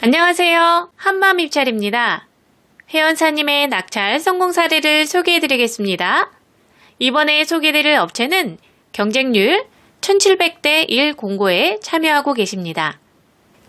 안녕하세요. 한마음 입찰입니다. 회원사님의 낙찰 성공 사례를 소개해드리겠습니다. 이번에 소개해드릴 업체는 경쟁률 1700대 1 공고에 참여하고 계십니다.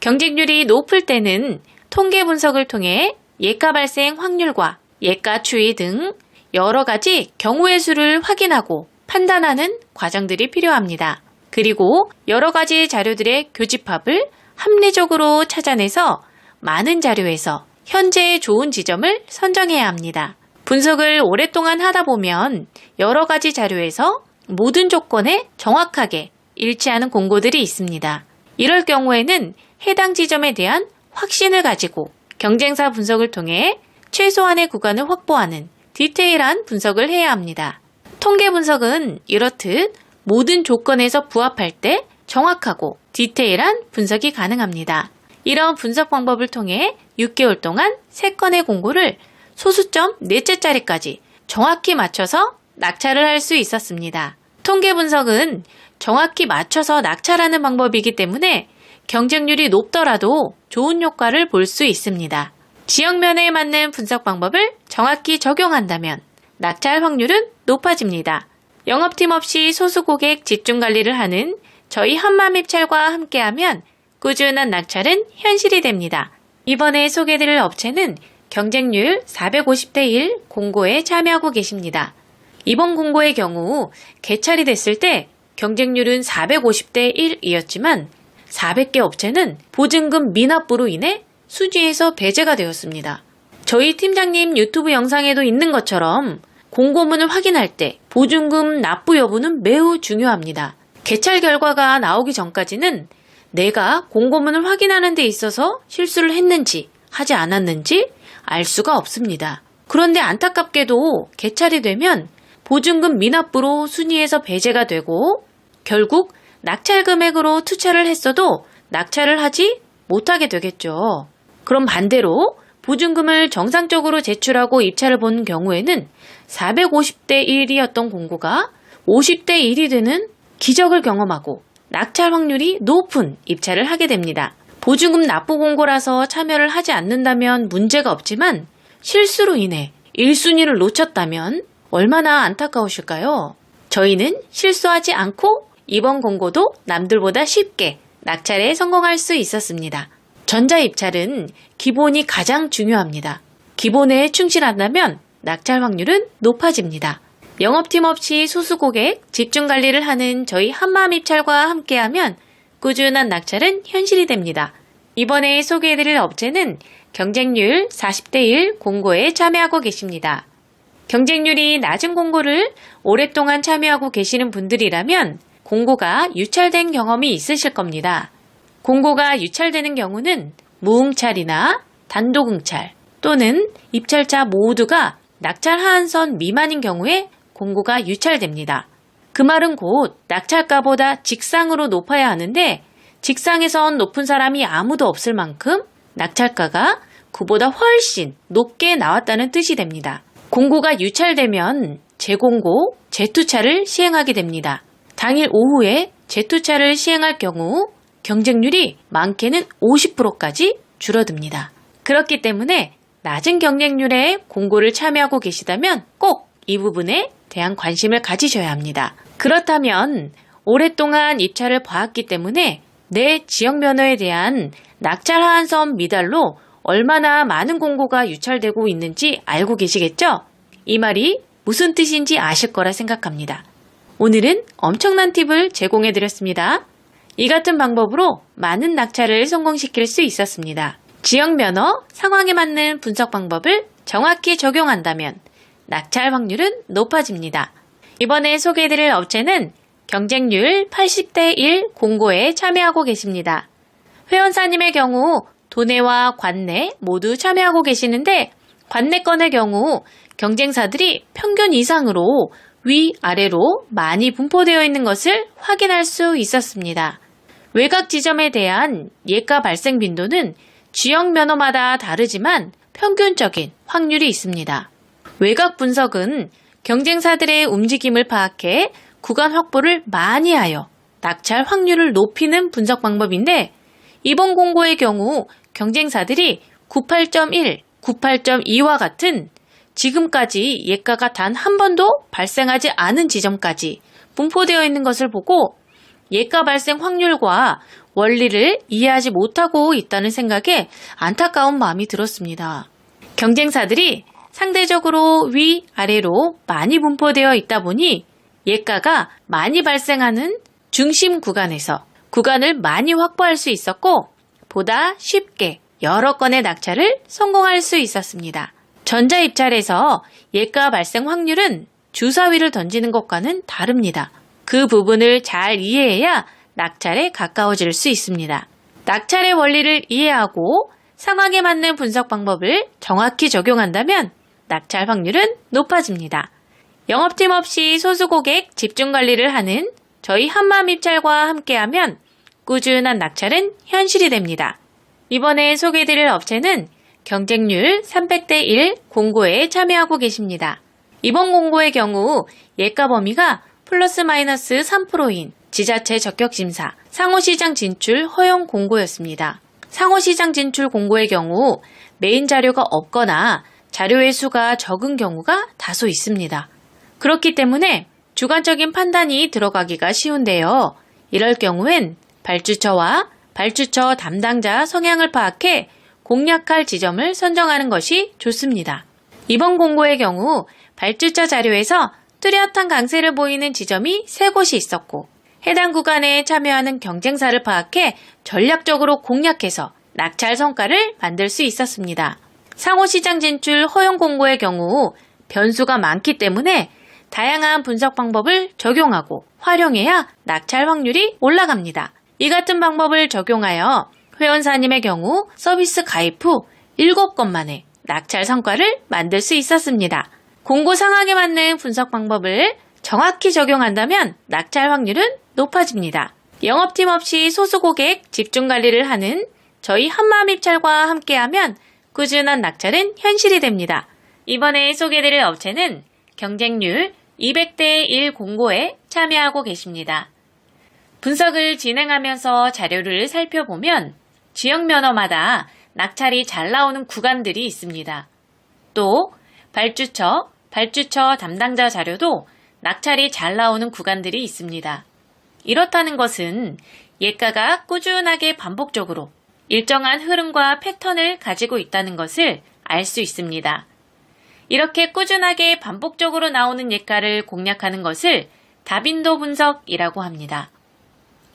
경쟁률이 높을 때는 통계 분석을 통해 예가 발생 확률과 예가 추이 등 여러 가지 경우의 수를 확인하고 판단하는 과정들이 필요합니다. 그리고 여러 가지 자료들의 교집합을 합리적으로 찾아내서 많은 자료에서 현재의 좋은 지점을 선정해야 합니다. 분석을 오랫동안 하다 보면 여러 가지 자료에서 모든 조건에 정확하게 일치하는 공고들이 있습니다. 이럴 경우에는 해당 지점에 대한 확신을 가지고 경쟁사 분석을 통해 최소한의 구간을 확보하는 디테일한 분석을 해야 합니다. 통계 분석은 이렇듯 모든 조건에서 부합할 때 정확하고 디테일한 분석이 가능합니다. 이런 분석 방법을 통해 6개월 동안 3건의 공고를 소수점 4채짜리까지 정확히 맞춰서 낙찰을 할 수 있었습니다. 통계 분석은 정확히 맞춰서 낙찰하는 방법이기 때문에 경쟁률이 높더라도 좋은 효과를 볼 수 있습니다. 지역면에 맞는 분석 방법을 정확히 적용한다면 낙찰 확률은 높아집니다. 영업팀 없이 소수 고객 집중 관리를 하는 저희 한마음 입찰과 함께하면 꾸준한 낙찰은 현실이 됩니다. 이번에 소개해드릴 업체는 경쟁률 450대 1 공고에 참여하고 계십니다. 이번 공고의 경우 개찰이 됐을 때 경쟁률은 450대 1이었지만 400개 업체는 보증금 미납부로 인해 순위에서 배제가 되었습니다. 저희 팀장님 유튜브 영상에도 있는 것처럼 공고문을 확인할 때 보증금 납부 여부는 매우 중요합니다. 개찰 결과가 나오기 전까지는 내가 공고문을 확인하는 데 있어서 실수를 했는지 하지 않았는지 알 수가 없습니다. 그런데 안타깝게도 개찰이 되면 보증금 미납부로 순위에서 배제가 되고 결국 낙찰 금액으로 투차를 했어도 낙찰을 하지 못하게 되겠죠. 그럼 반대로 보증금을 정상적으로 제출하고 입찰을 본 경우에는 450대 1이었던 공고가 50대 1이 되는 기적을 경험하고 낙찰 확률이 높은 입찰을 하게 됩니다. 보증금 납부 공고라서 참여를 하지 않는다면 문제가 없지만 실수로 인해 1순위를 놓쳤다면 얼마나 안타까우실까요? 저희는 실수하지 않고 이번 공고도 남들보다 쉽게 낙찰에 성공할 수 있었습니다. 전자입찰은 기본이 가장 중요합니다. 기본에 충실한다면 낙찰 확률은 높아집니다. 영업팀 없이 소수 고객 집중 관리를 하는 저희 한마음 입찰과 함께하면 꾸준한 낙찰은 현실이 됩니다. 이번에 소개해드릴 업체는 경쟁률 40대 1 공고에 참여하고 계십니다. 경쟁률이 낮은 공고를 오랫동안 참여하고 계시는 분들이라면 공고가 유찰된 경험이 있으실 겁니다. 공고가 유찰되는 경우는 무응찰이나 단독응찰 또는 입찰자 모두가 낙찰 하한선 미만인 경우에 공고가 유찰됩니다. 그 말은 곧 낙찰가보다 직상으로 높아야 하는데 직상에선 높은 사람이 아무도 없을 만큼 낙찰가가 그보다 훨씬 높게 나왔다는 뜻이 됩니다. 공고가 유찰되면 재공고, 재투차를 시행하게 됩니다. 당일 오후에 재투차를 시행할 경우 경쟁률이 많게는 50%까지 줄어듭니다. 그렇기 때문에 낮은 경쟁률에 공고를 참여하고 계시다면 꼭 이 부분에 대한 관심을 가지셔야 합니다. 그렇다면 오랫동안 입찰을 봐왔기 때문에 내 지역 면허에 대한 낙찰 하한선 미달로 얼마나 많은 공고가 유찰되고 있는지 알고 계시겠죠? 이 말이 무슨 뜻인지 아실 거라 생각합니다. 오늘은 엄청난 팁을 제공해 드렸습니다. 이 같은 방법으로 많은 낙찰을 성공시킬 수 있었습니다. 지역 면허, 상황에 맞는 분석 방법을 정확히 적용한다면 낙찰 확률은 높아집니다. 이번에 소개해드릴 업체는 경쟁률 80대 1 공고에 참여하고 계십니다. 회원사님의 경우 도내와 관내 모두 참여하고 계시는데 관내건의 경우 경쟁사들이 평균 이상으로 위아래로 많이 분포되어 있는 것을 확인할 수 있었습니다. 외곽 지점에 대한 예가 발생 빈도는 지역 면허마다 다르지만 평균적인 확률이 있습니다. 외곽 분석은 경쟁사들의 움직임을 파악해 구간 확보를 많이 하여 낙찰 확률을 높이는 분석 방법인데 이번 공고의 경우 경쟁사들이 98.1, 98.2와 같은 지금까지 예가가 단 한 번도 발생하지 않은 지점까지 분포되어 있는 것을 보고 예가 발생 확률과 원리를 이해하지 못하고 있다는 생각에 안타까운 마음이 들었습니다. 경쟁사들이 상대적으로 위아래로 많이 분포되어 있다 보니 예가가 많이 발생하는 중심 구간에서 구간을 많이 확보할 수 있었고 보다 쉽게 여러 건의 낙찰을 성공할 수 있었습니다. 전자 입찰에서 예가 발생 확률은 주사위를 던지는 것과는 다릅니다. 그 부분을 잘 이해해야 낙찰에 가까워질 수 있습니다. 낙찰의 원리를 이해하고 상황에 맞는 분석 방법을 정확히 적용한다면 낙찰 확률은 높아집니다. 영업팀 없이 소수 고객 집중 관리를 하는 저희 한마음입찰과 함께하면 꾸준한 낙찰은 현실이 됩니다. 이번에 소개해드릴 업체는 경쟁률 300대 1 공고에 참여하고 계십니다. 이번 공고의 경우 예가 범위가 플러스 마이너스 3%인 지자체 적격심사, 상호시장 진출 허용 공고였습니다. 상호시장 진출 공고의 경우 메인 자료가 없거나 자료의 수가 적은 경우가 다소 있습니다. 그렇기 때문에 주관적인 판단이 들어가기가 쉬운데요. 이럴 경우엔 발주처와 발주처 담당자 성향을 파악해 공략할 지점을 선정하는 것이 좋습니다. 이번 공고의 경우 발주처 자료에서 뚜렷한 강세를 보이는 지점이 3곳이 있었고 해당 구간에 참여하는 경쟁사를 파악해 전략적으로 공략해서 낙찰 성과를 만들 수 있었습니다. 상호시장 진출 허용 공고의 경우 변수가 많기 때문에 다양한 분석 방법을 적용하고 활용해야 낙찰 확률이 올라갑니다. 이 같은 방법을 적용하여 회원사님의 경우 서비스 가입 후 7건 만에 낙찰 성과를 만들 수 있었습니다. 공고 상황에 맞는 분석 방법을 정확히 적용한다면 낙찰 확률은 높아집니다. 영업팀 없이 소수 고객 집중 관리를 하는 저희 한마음입찰과 함께하면 꾸준한 낙찰은 현실이 됩니다. 이번에 소개해드릴 업체는 경쟁률 200대 1 공고에 참여하고 계십니다. 분석을 진행하면서 자료를 살펴보면 지역 면허마다 낙찰이 잘 나오는 구간들이 있습니다. 또 발주처 담당자 자료도 낙찰이 잘 나오는 구간들이 있습니다. 이렇다는 것은 예가가 꾸준하게 반복적으로 일정한 흐름과 패턴을 가지고 있다는 것을 알 수 있습니다. 이렇게 꾸준하게 반복적으로 나오는 예가를 공략하는 것을 다빈도 분석이라고 합니다.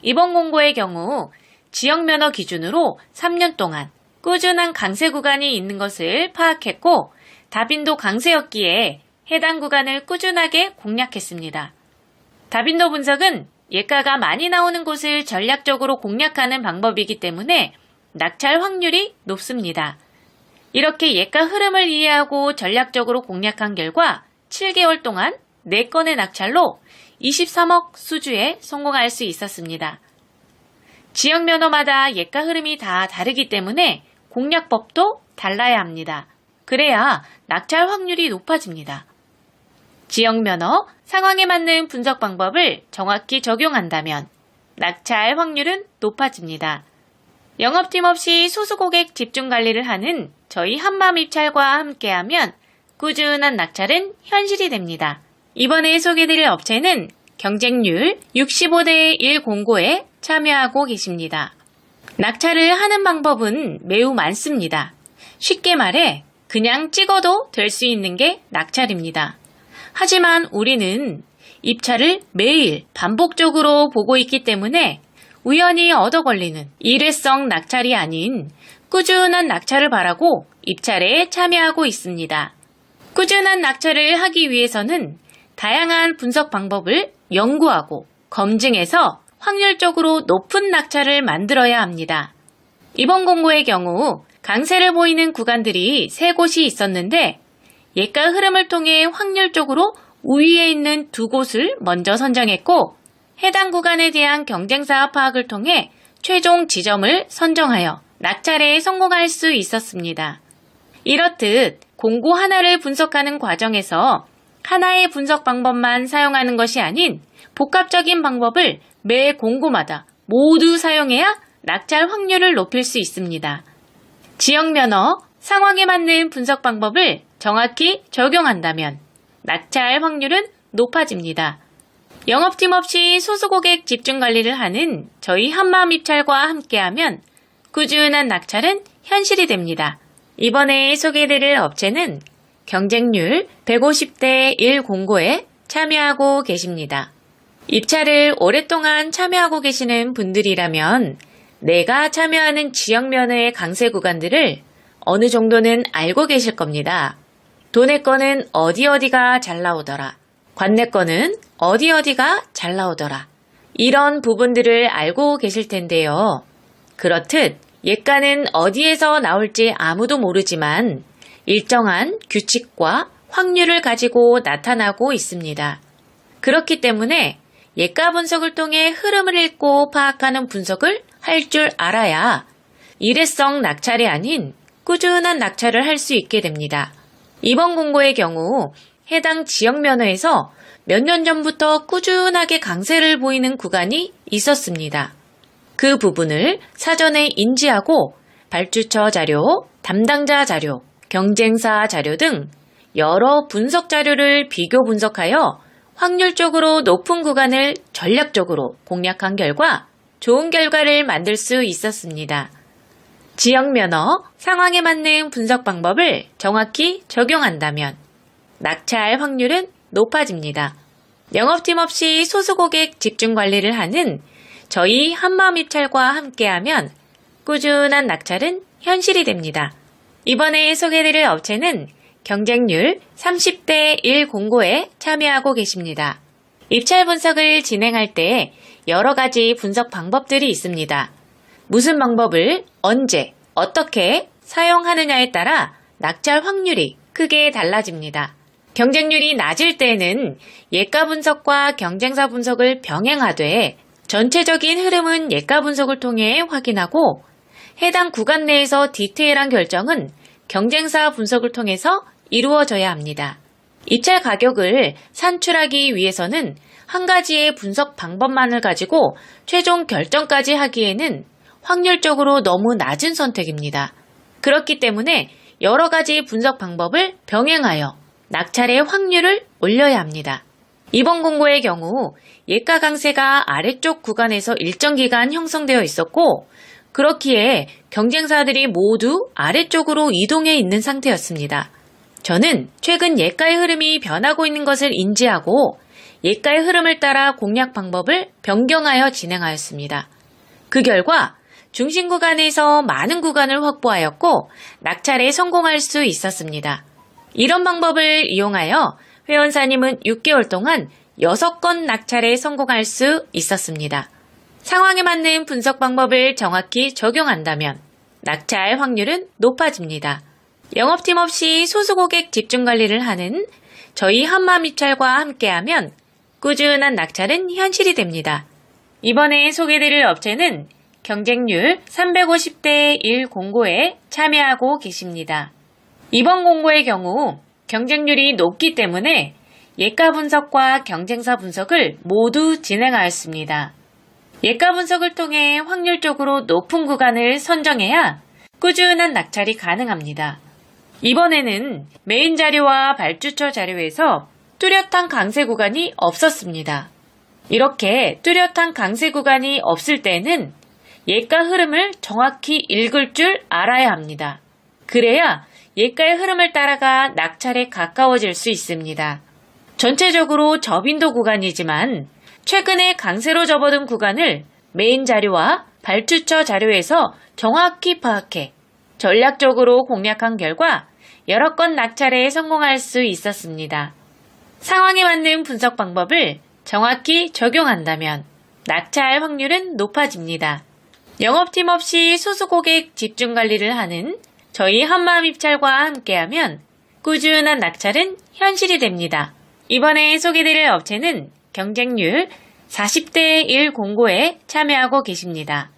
이번 공고의 경우 지역 면허 기준으로 3년 동안 꾸준한 강세 구간이 있는 것을 파악했고 다빈도 강세였기에 해당 구간을 꾸준하게 공략했습니다. 다빈도 분석은 예가가 많이 나오는 곳을 전략적으로 공략하는 방법이기 때문에 낙찰 확률이 높습니다. 이렇게 예가 흐름을 이해하고 전략적으로 공략한 결과 7개월 동안 4건의 낙찰로 23억 수주에 성공할 수 있었습니다. 지역 면허마다 예가 흐름이 다 다르기 때문에 공략법도 달라야 합니다. 그래야 낙찰 확률이 높아집니다. 지역 면허, 상황에 맞는 분석 방법을 정확히 적용한다면 낙찰 확률은 높아집니다. 영업팀 없이 소수 고객 집중 관리를 하는 저희 한마음입찰과 함께하면 꾸준한 낙찰은 현실이 됩니다. 이번에 소개해드릴 업체는 경쟁률 65대 1 공고에 참여하고 계십니다. 낙찰을 하는 방법은 매우 많습니다. 쉽게 말해 그냥 찍어도 될 수 있는 게 낙찰입니다. 하지만 우리는 입찰을 매일 반복적으로 보고 있기 때문에 우연히 얻어 걸리는 일회성 낙찰이 아닌 꾸준한 낙찰을 바라고 입찰에 참여하고 있습니다. 꾸준한 낙찰을 하기 위해서는 다양한 분석 방법을 연구하고 검증해서 확률적으로 높은 낙찰을 만들어야 합니다. 이번 공고의 경우 강세를 보이는 구간들이 3곳이 있었는데 예가 흐름을 통해 확률적으로 우위에 있는 2곳을 먼저 선정했고 해당 구간에 대한 경쟁사 파악을 통해 최종 지점을 선정하여 낙찰에 성공할 수 있었습니다. 이렇듯 공고 하나를 분석하는 과정에서 하나의 분석 방법만 사용하는 것이 아닌 복합적인 방법을 매 공고마다 모두 사용해야 낙찰 확률을 높일 수 있습니다. 지역면허, 상황에 맞는 분석 방법을 정확히 적용한다면 낙찰 확률은 높아집니다. 영업팀 없이 소수고객 집중관리를 하는 저희 한마음입찰과 함께하면 꾸준한 낙찰은 현실이 됩니다. 이번에 소개해드릴 업체는 경쟁률 150대 1 공고에 참여하고 계십니다. 입찰을 오랫동안 참여하고 계시는 분들이라면 내가 참여하는 지역면허의 강세 구간들을 어느 정도는 알고 계실 겁니다. 도내 거는 어디가 잘 나오더라. 관내 거는 어디가 잘 나오더라. 이런 부분들을 알고 계실 텐데요. 그렇듯 예가는 어디에서 나올지 아무도 모르지만 일정한 규칙과 확률을 가지고 나타나고 있습니다. 그렇기 때문에 예가 분석을 통해 흐름을 읽고 파악하는 분석을 할 줄 알아야 일회성 낙찰이 아닌 꾸준한 낙찰을 할 수 있게 됩니다. 이번 공고의 경우 해당 지역 면허에서 몇 년 전부터 꾸준하게 강세를 보이는 구간이 있었습니다. 그 부분을 사전에 인지하고 발주처 자료, 담당자 자료, 경쟁사 자료 등 여러 분석 자료를 비교 분석하여 확률적으로 높은 구간을 전략적으로 공략한 결과 좋은 결과를 만들 수 있었습니다. 지역 면허, 상황에 맞는 분석 방법을 정확히 적용한다면 낙찰 확률은 높아집니다. 영업팀 없이 소수고객 집중 관리를 하는 저희 한마음입찰과 함께하면 꾸준한 낙찰은 현실이 됩니다. 이번에 소개해드릴 업체는 경쟁률 30대 1 공고에 참여하고 계십니다. 입찰 분석을 진행할 때 여러 가지 분석 방법들이 있습니다. 무슨 방법을 언제, 어떻게 사용하느냐에 따라 낙찰 확률이 크게 달라집니다. 경쟁률이 낮을 때는 예가 분석과 경쟁사 분석을 병행하되 전체적인 흐름은 예가 분석을 통해 확인하고 해당 구간 내에서 디테일한 결정은 경쟁사 분석을 통해서 이루어져야 합니다. 입찰 가격을 산출하기 위해서는 한 가지의 분석 방법만을 가지고 최종 결정까지 하기에는 확률적으로 너무 낮은 선택입니다. 그렇기 때문에 여러 가지 분석 방법을 병행하여 낙찰의 확률을 올려야 합니다. 이번 공고의 경우 예가 강세가 아래쪽 구간에서 일정 기간 형성되어 있었고 그렇기에 경쟁사들이 모두 아래쪽으로 이동해 있는 상태였습니다. 저는 최근 예가의 흐름이 변하고 있는 것을 인지하고 예가의 흐름을 따라 공략 방법을 변경하여 진행하였습니다. 그 결과 중심 구간에서 많은 구간을 확보하였고 낙찰에 성공할 수 있었습니다. 이런 방법을 이용하여 회원사님은 6개월 동안 6건 낙찰에 성공할 수 있었습니다. 상황에 맞는 분석 방법을 정확히 적용한다면 낙찰 확률은 높아집니다. 영업팀 없이 소수고객 집중관리를 하는 저희 한마음입찰과 함께하면 꾸준한 낙찰은 현실이 됩니다. 이번에 소개드릴 업체는 경쟁률 350대 1 공고에 참여하고 계십니다. 이번 공고의 경우 경쟁률이 높기 때문에 예가 분석과 경쟁사 분석을 모두 진행하였습니다. 예가 분석을 통해 확률적으로 높은 구간을 선정해야 꾸준한 낙찰이 가능합니다. 이번에는 메인 자료와 발주처 자료에서 뚜렷한 강세 구간이 없었습니다. 이렇게 뚜렷한 강세 구간이 없을 때는 예가 흐름을 정확히 읽을 줄 알아야 합니다. 그래야 예가의 흐름을 따라가 낙찰에 가까워질 수 있습니다. 전체적으로 저빈도 구간이지만 최근에 강세로 접어든 구간을 메인 자료와 발주처 자료에서 정확히 파악해 전략적으로 공략한 결과 여러 건 낙찰에 성공할 수 있었습니다. 상황에 맞는 분석 방법을 정확히 적용한다면 낙찰 확률은 높아집니다. 영업팀 없이 소수고객 집중관리를 하는 저희 한마음입찰과 함께하면 꾸준한 낙찰은 현실이 됩니다. 이번에 소개드릴 업체는 경쟁률 40대 1 공고에 참여하고 계십니다.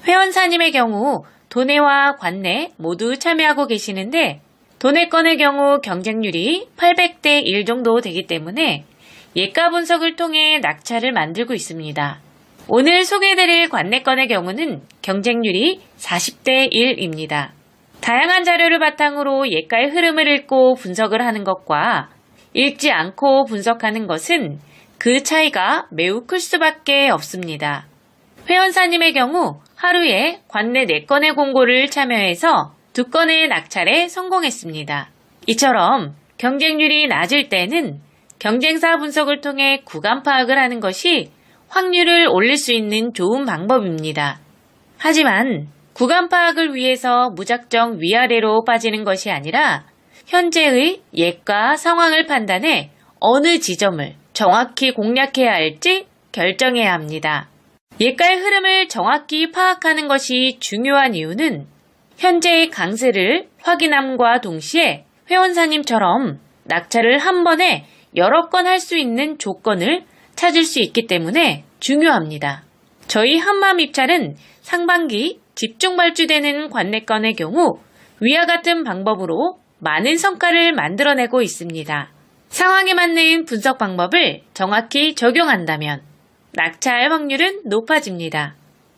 회원사님의 경우 도내와 관내 모두 참여하고 계시는데 도내 건의 경우 경쟁률이 800대 1 정도 되기 때문에 예가 분석을 통해 낙찰을 만들고 있습니다. 오늘 소개해드릴 관내 건의 경우는 경쟁률이 40대 1입니다. 다양한 자료를 바탕으로 예가의 흐름을 읽고 분석을 하는 것과 읽지 않고 분석하는 것은 그 차이가 매우 클 수밖에 없습니다. 회원사님의 경우 하루에 관내 4건의 공고를 참여해서 2건의 낙찰에 성공했습니다. 이처럼 경쟁률이 낮을 때는 경쟁사 분석을 통해 구간 파악을 하는 것이 확률을 올릴 수 있는 좋은 방법입니다. 하지만 구간 파악을 위해서 무작정 위아래로 빠지는 것이 아니라 현재의 예가 상황을 판단해 어느 지점을 정확히 공략해야 할지 결정해야 합니다. 예가의 흐름을 정확히 파악하는 것이 중요한 이유는 현재의 강세를 확인함과 동시에 회원사님처럼 낙찰을 한 번에 여러 건 할 수 있는 조건을 찾을 수 있기 때문에 중요합니다. 저희 한마음 입찰은 상반기 집중 발주되는 관내건의 경우 위와 같은 방법으로 많은 성과를 만들어내고 있습니다. 상황에 맞는 분석 방법을 정확히 적용한다면 낙찰 확률은 높아집니다.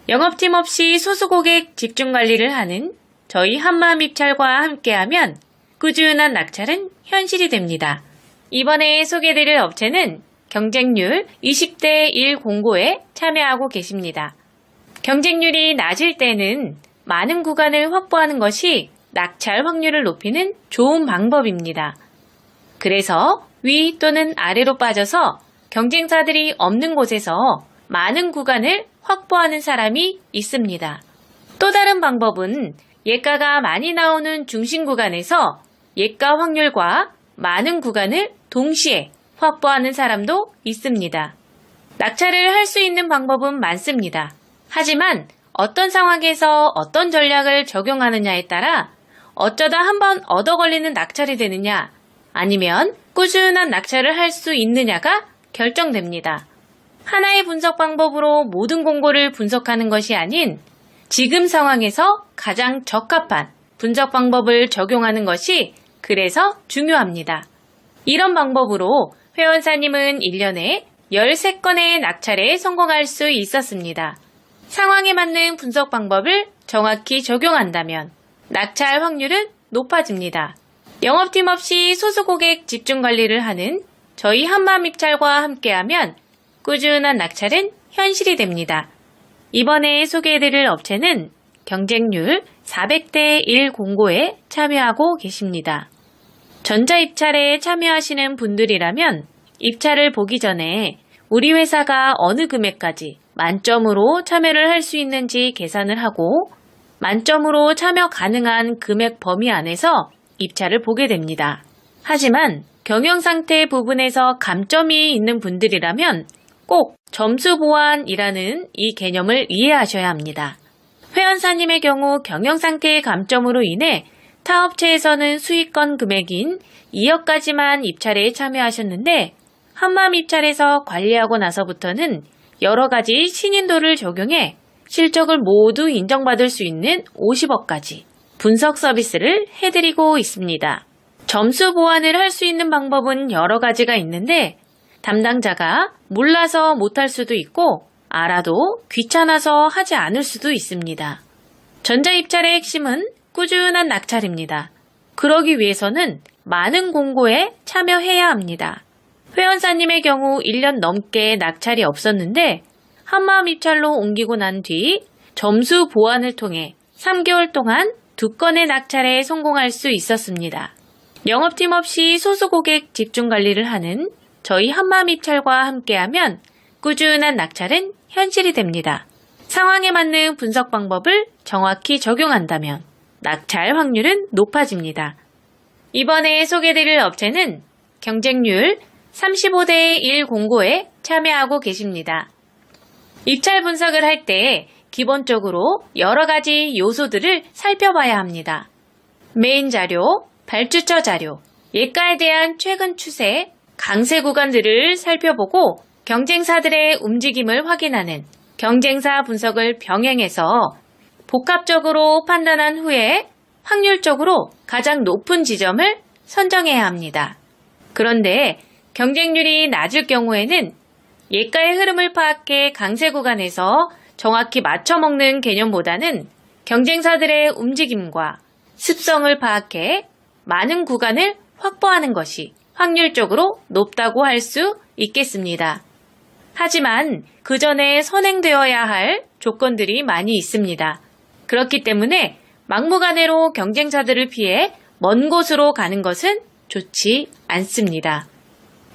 영업팀 없이 소수 고객 집중 관리를 하는 저희 한마음 입찰과 함께하면 꾸준한 낙찰은 현실이 됩니다. 이번에 소개드릴 업체는 경쟁률 20대 1 공고에 참여하고 계십니다. 경쟁률이 낮을 때는 많은 구간을 확보하는 것이 낙찰 확률을 높이는 좋은 방법입니다. 그래서 위 또는 아래로 빠져서 경쟁사들이 없는 곳에서 많은 구간을 확보하는 사람이 있습니다. 또 다른 방법은 예가가 많이 나오는 중심 구간에서 예가 확률과 많은 구간을 동시에 확보하는 사람도 있습니다. 낙찰을 할 수 있는 방법은 많습니다. 하지만 어떤 상황에서 어떤 전략을 적용하느냐에 따라 어쩌다 한번 얻어 걸리는 낙찰이 되느냐 아니면 꾸준한 낙찰을 할 수 있느냐가 결정됩니다. 하나의 분석 방법으로 모든 공고를 분석하는 것이 아닌 지금 상황에서 가장 적합한 분석 방법을 적용하는 것이 그래서 중요합니다. 이런 방법으로 회원사님은 1년에 13건의 낙찰에 성공할 수 있었습니다. 상황에 맞는 분석 방법을 정확히 적용한다면 낙찰 확률은 높아집니다. 영업팀 없이 소수 고객 집중 관리를 하는 저희 한마음 입찰과 함께하면 꾸준한 낙찰은 현실이 됩니다. 이번에 소개해드릴 업체는 경쟁률 400대 1 공고에 참여하고 계십니다. 전자입찰에 참여하시는 분들이라면 입찰을 보기 전에 우리 회사가 어느 금액까지 만점으로 참여를 할 수 있는지 계산을 하고 만점으로 참여 가능한 금액 범위 안에서 입찰을 보게 됩니다. 하지만 경영상태 부분에서 감점이 있는 분들이라면 꼭 점수 보완이라는 이 개념을 이해하셔야 합니다. 회원사님의 경우 경영상태의 감점으로 인해 타 업체에서는 수익권 금액인 2억까지만 입찰에 참여하셨는데 한마음 입찰에서 관리하고 나서부터는 여러 가지 신인도를 적용해 실적을 모두 인정받을 수 있는 50억까지 분석 서비스를 해드리고 있습니다. 점수 보완을 할 수 있는 방법은 여러 가지가 있는데 담당자가 몰라서 못할 수도 있고 알아도 귀찮아서 하지 않을 수도 있습니다. 전자입찰의 핵심은 꾸준한 낙찰입니다. 그러기 위해서는 많은 공고에 참여해야 합니다. 회원사님의 경우 1년 넘게 낙찰이 없었는데 한마음 입찰로 옮기고 난 뒤 점수 보완을 통해 3개월 동안 2건의 낙찰에 성공할 수 있었습니다. 영업팀 없이 소수 고객 집중 관리를 하는 저희 한마음 입찰과 함께하면 꾸준한 낙찰은 현실이 됩니다. 상황에 맞는 분석 방법을 정확히 적용한다면 낙찰 확률은 높아집니다. 이번에 소개드릴 업체는 경쟁률 35대 1 공고에 참여하고 계십니다. 입찰 분석을 할 때 기본적으로 여러 가지 요소들을 살펴봐야 합니다. 메인 자료, 발주처 자료, 예가에 대한 최근 추세, 강세 구간들을 살펴보고 경쟁사들의 움직임을 확인하는 경쟁사 분석을 병행해서 복합적으로 판단한 후에 확률적으로 가장 높은 지점을 선정해야 합니다. 그런데 경쟁률이 낮을 경우에는 예가의 흐름을 파악해 강세 구간에서 정확히 맞춰먹는 개념보다는 경쟁사들의 움직임과 습성을 파악해 많은 구간을 확보하는 것이 확률적으로 높다고 할 수 있겠습니다. 하지만 그 전에 선행되어야 할 조건들이 많이 있습니다. 그렇기 때문에 막무가내로 경쟁사들을 피해 먼 곳으로 가는 것은 좋지 않습니다.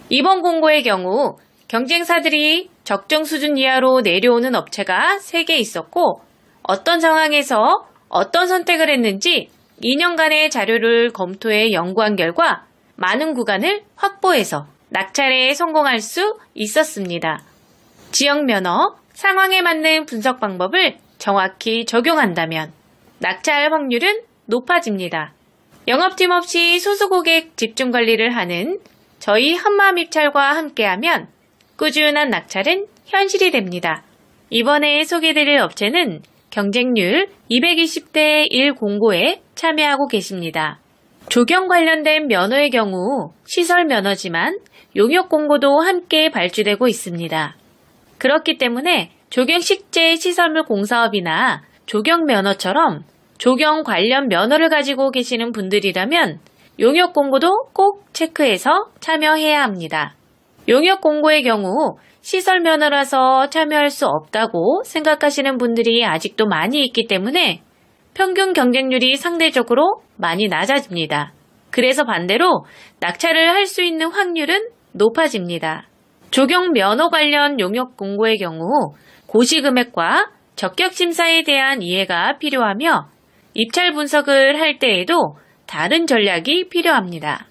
이번 공고의 경우 경쟁사들이 적정 수준 이하로 내려오는 업체가 3개 있었고 어떤 상황에서 어떤 선택을 했는지 2년간의 자료를 검토해 연구한 결과 많은 구간을 확보해서 낙찰에 성공할 수 있었습니다. 지역 면허, 상황에 맞는 분석 방법을 정확히 적용한다면 낙찰 확률은 높아집니다. 영업팀 없이 소수고객 집중 관리를 하는 저희 한마음입찰과 함께하면 꾸준한 낙찰은 현실이 됩니다. 이번에 소개드릴 업체는 경쟁률 220대 1 공고에 참여하고 계십니다. 조경 관련된 면허의 경우 시설 면허지만 용역 공고도 함께 발주되고 있습니다. 그렇기 때문에 조경식재 시설물 공사업이나 조경 면허처럼 조경 관련 면허를 가지고 계시는 분들이라면 용역 공고도 꼭 체크해서 참여해야 합니다. 용역 공고의 경우 시설 면허라서 참여할 수 없다고 생각하시는 분들이 아직도 많이 있기 때문에 평균 경쟁률이 상대적으로 많이 낮아집니다. 그래서 반대로 낙찰을 할 수 있는 확률은 높아집니다. 조경 면허 관련 용역 공고의 경우 고시금액과 적격심사에 대한 이해가 필요하며 입찰 분석을 할 때에도 다른 전략이 필요합니다.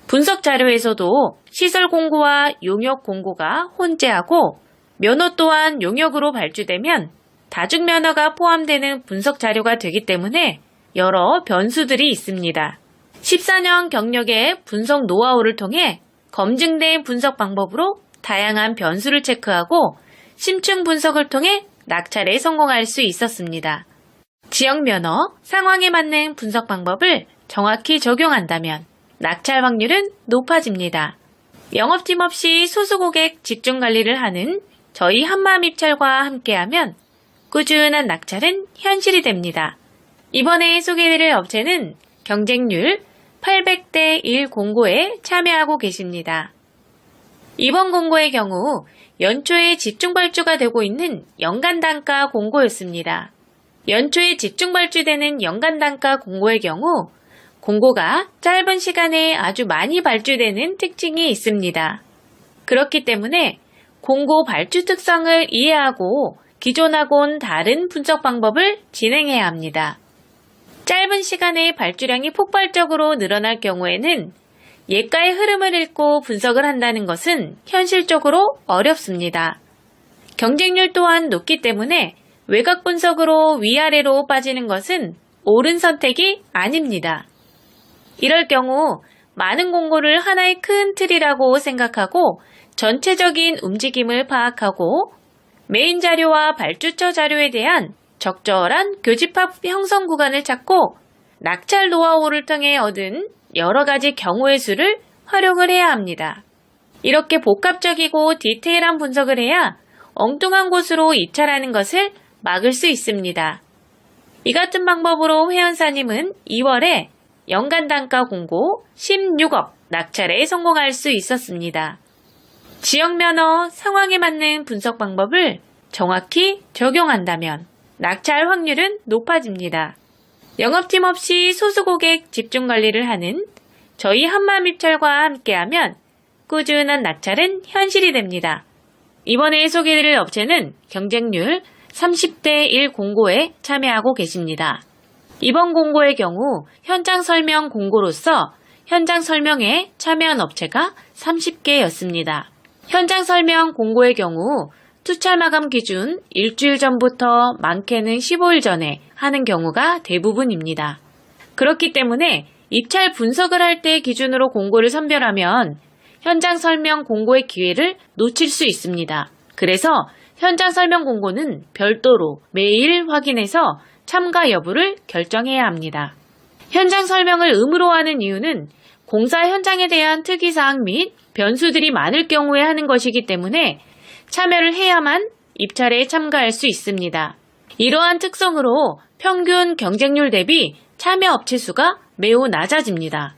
분석 자료에서도 시설 공고와 용역 공고가 혼재하고 면허 또한 용역으로 발주되면 다중 면허가 포함되는 분석 자료가 되기 때문에 여러 변수들이 있습니다. 14년 경력의 분석 노하우를 통해 검증된 분석 방법으로 다양한 변수를 체크하고 심층 분석을 통해 낙찰에 성공할 수 있었습니다. 지역 면허, 상황에 맞는 분석 방법을 정확히 적용한다면 낙찰 확률은 높아집니다. 영업팀 없이 소수고객 집중 관리를 하는 저희 한마음입찰과 함께하면 꾸준한 낙찰은 현실이 됩니다. 이번에 소개해드릴 업체는 경쟁률 800대 1 공고에 참여하고 계십니다. 이번 공고의 경우 연초에 집중 발주가 되고 있는 연간 단가 공고였습니다. 연초에 집중 발주되는 연간 단가 공고의 경우 공고가 짧은 시간에 아주 많이 발주되는 특징이 있습니다. 그렇기 때문에 공고 발주 특성을 이해하고 기존하고는 다른 분석 방법을 진행해야 합니다. 짧은 시간에 발주량이 폭발적으로 늘어날 경우에는 예가의 흐름을 읽고 분석을 한다는 것은 현실적으로 어렵습니다. 경쟁률 또한 높기 때문에 외곽 분석으로 위아래로 빠지는 것은 옳은 선택이 아닙니다. 이럴 경우 많은 공고를 하나의 큰 틀이라고 생각하고 전체적인 움직임을 파악하고 메인 자료와 발주처 자료에 대한 적절한 교집합 형성 구간을 찾고 낙찰 노하우를 통해 얻은 여러 가지 경우의 수를 활용을 해야 합니다. 이렇게 복합적이고 디테일한 분석을 해야 엉뚱한 곳으로 입찰하는 것을 막을 수 있습니다. 이 같은 방법으로 회원사님은 2월에 연간 단가 공고 16억 낙찰에 성공할 수 있었습니다. 지역 면허 상황에 맞는 분석 방법을 정확히 적용한다면 낙찰 확률은 높아집니다. 영업팀 없이 소수고객 집중 관리를 하는 저희 한마음입찰과 함께하면 꾸준한 낙찰은 현실이 됩니다. 이번에 소개해드릴 업체는 경쟁률 30대 1 공고에 참여하고 계십니다. 이번 공고의 경우 현장 설명 공고로서 현장 설명에 참여한 업체가 30개였습니다. 현장 설명 공고의 경우 투찰 마감 기준 일주일 전부터 많게는 15일 전에 하는 경우가 대부분입니다. 그렇기 때문에 입찰 분석을 할 때 기준으로 공고를 선별하면 현장 설명 공고의 기회를 놓칠 수 있습니다. 그래서 현장 설명 공고는 별도로 매일 확인해서 참가 여부를 결정해야 합니다. 현장 설명을 의무로 하는 이유는 공사 현장에 대한 특이사항 및 변수들이 많을 경우에 하는 것이기 때문에 참여를 해야만 입찰에 참가할 수 있습니다. 이러한 특성으로 평균 경쟁률 대비 참여 업체 수가 매우 낮아집니다.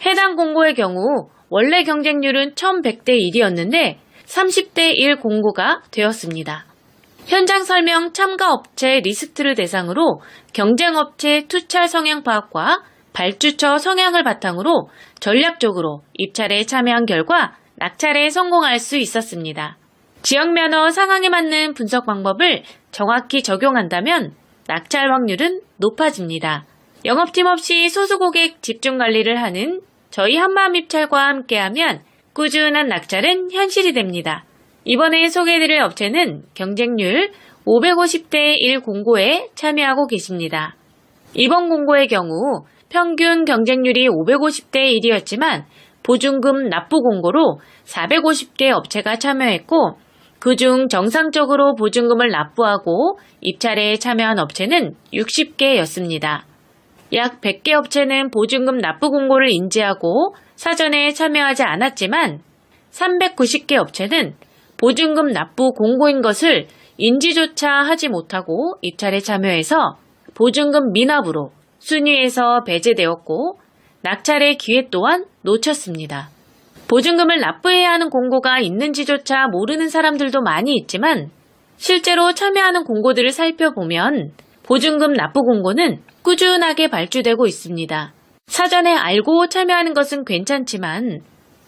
해당 공고의 경우 원래 경쟁률은 1100대 1이었는데 30대 1 공고가 되었습니다. 현장 설명 참가 업체 리스트를 대상으로 경쟁업체 투차 성향 파악과 발주처 성향을 바탕으로 전략적으로 입찰에 참여한 결과 낙찰에 성공할 수 있었습니다. 지역 면허 상황에 맞는 분석 방법을 정확히 적용한다면 낙찰 확률은 높아집니다. 영업팀 없이 소수 고객 집중 관리를 하는 저희 한마음입찰과 함께하면 꾸준한 낙찰은 현실이 됩니다. 이번에 소개해드릴 업체는 경쟁률 550대 1 공고에 참여하고 계십니다. 이번 공고의 경우 평균 경쟁률이 550대 1이었지만 보증금 납부 공고로 450개 업체가 참여했고 그중 정상적으로 보증금을 납부하고 입찰에 참여한 업체는 60개였습니다. 약 100개 업체는 보증금 납부 공고를 인지하고 사전에 참여하지 않았지만 390개 업체는 보증금 납부 공고인 것을 인지조차 하지 못하고 입찰에 참여해서 보증금 미납으로 순위에서 배제되었고 낙찰의 기회 또한 놓쳤습니다. 보증금을 납부해야 하는 공고가 있는지조차 모르는 사람들도 많이 있지만 실제로 참여하는 공고들을 살펴보면 보증금 납부 공고는 꾸준하게 발주되고 있습니다. 사전에 알고 참여하는 것은 괜찮지만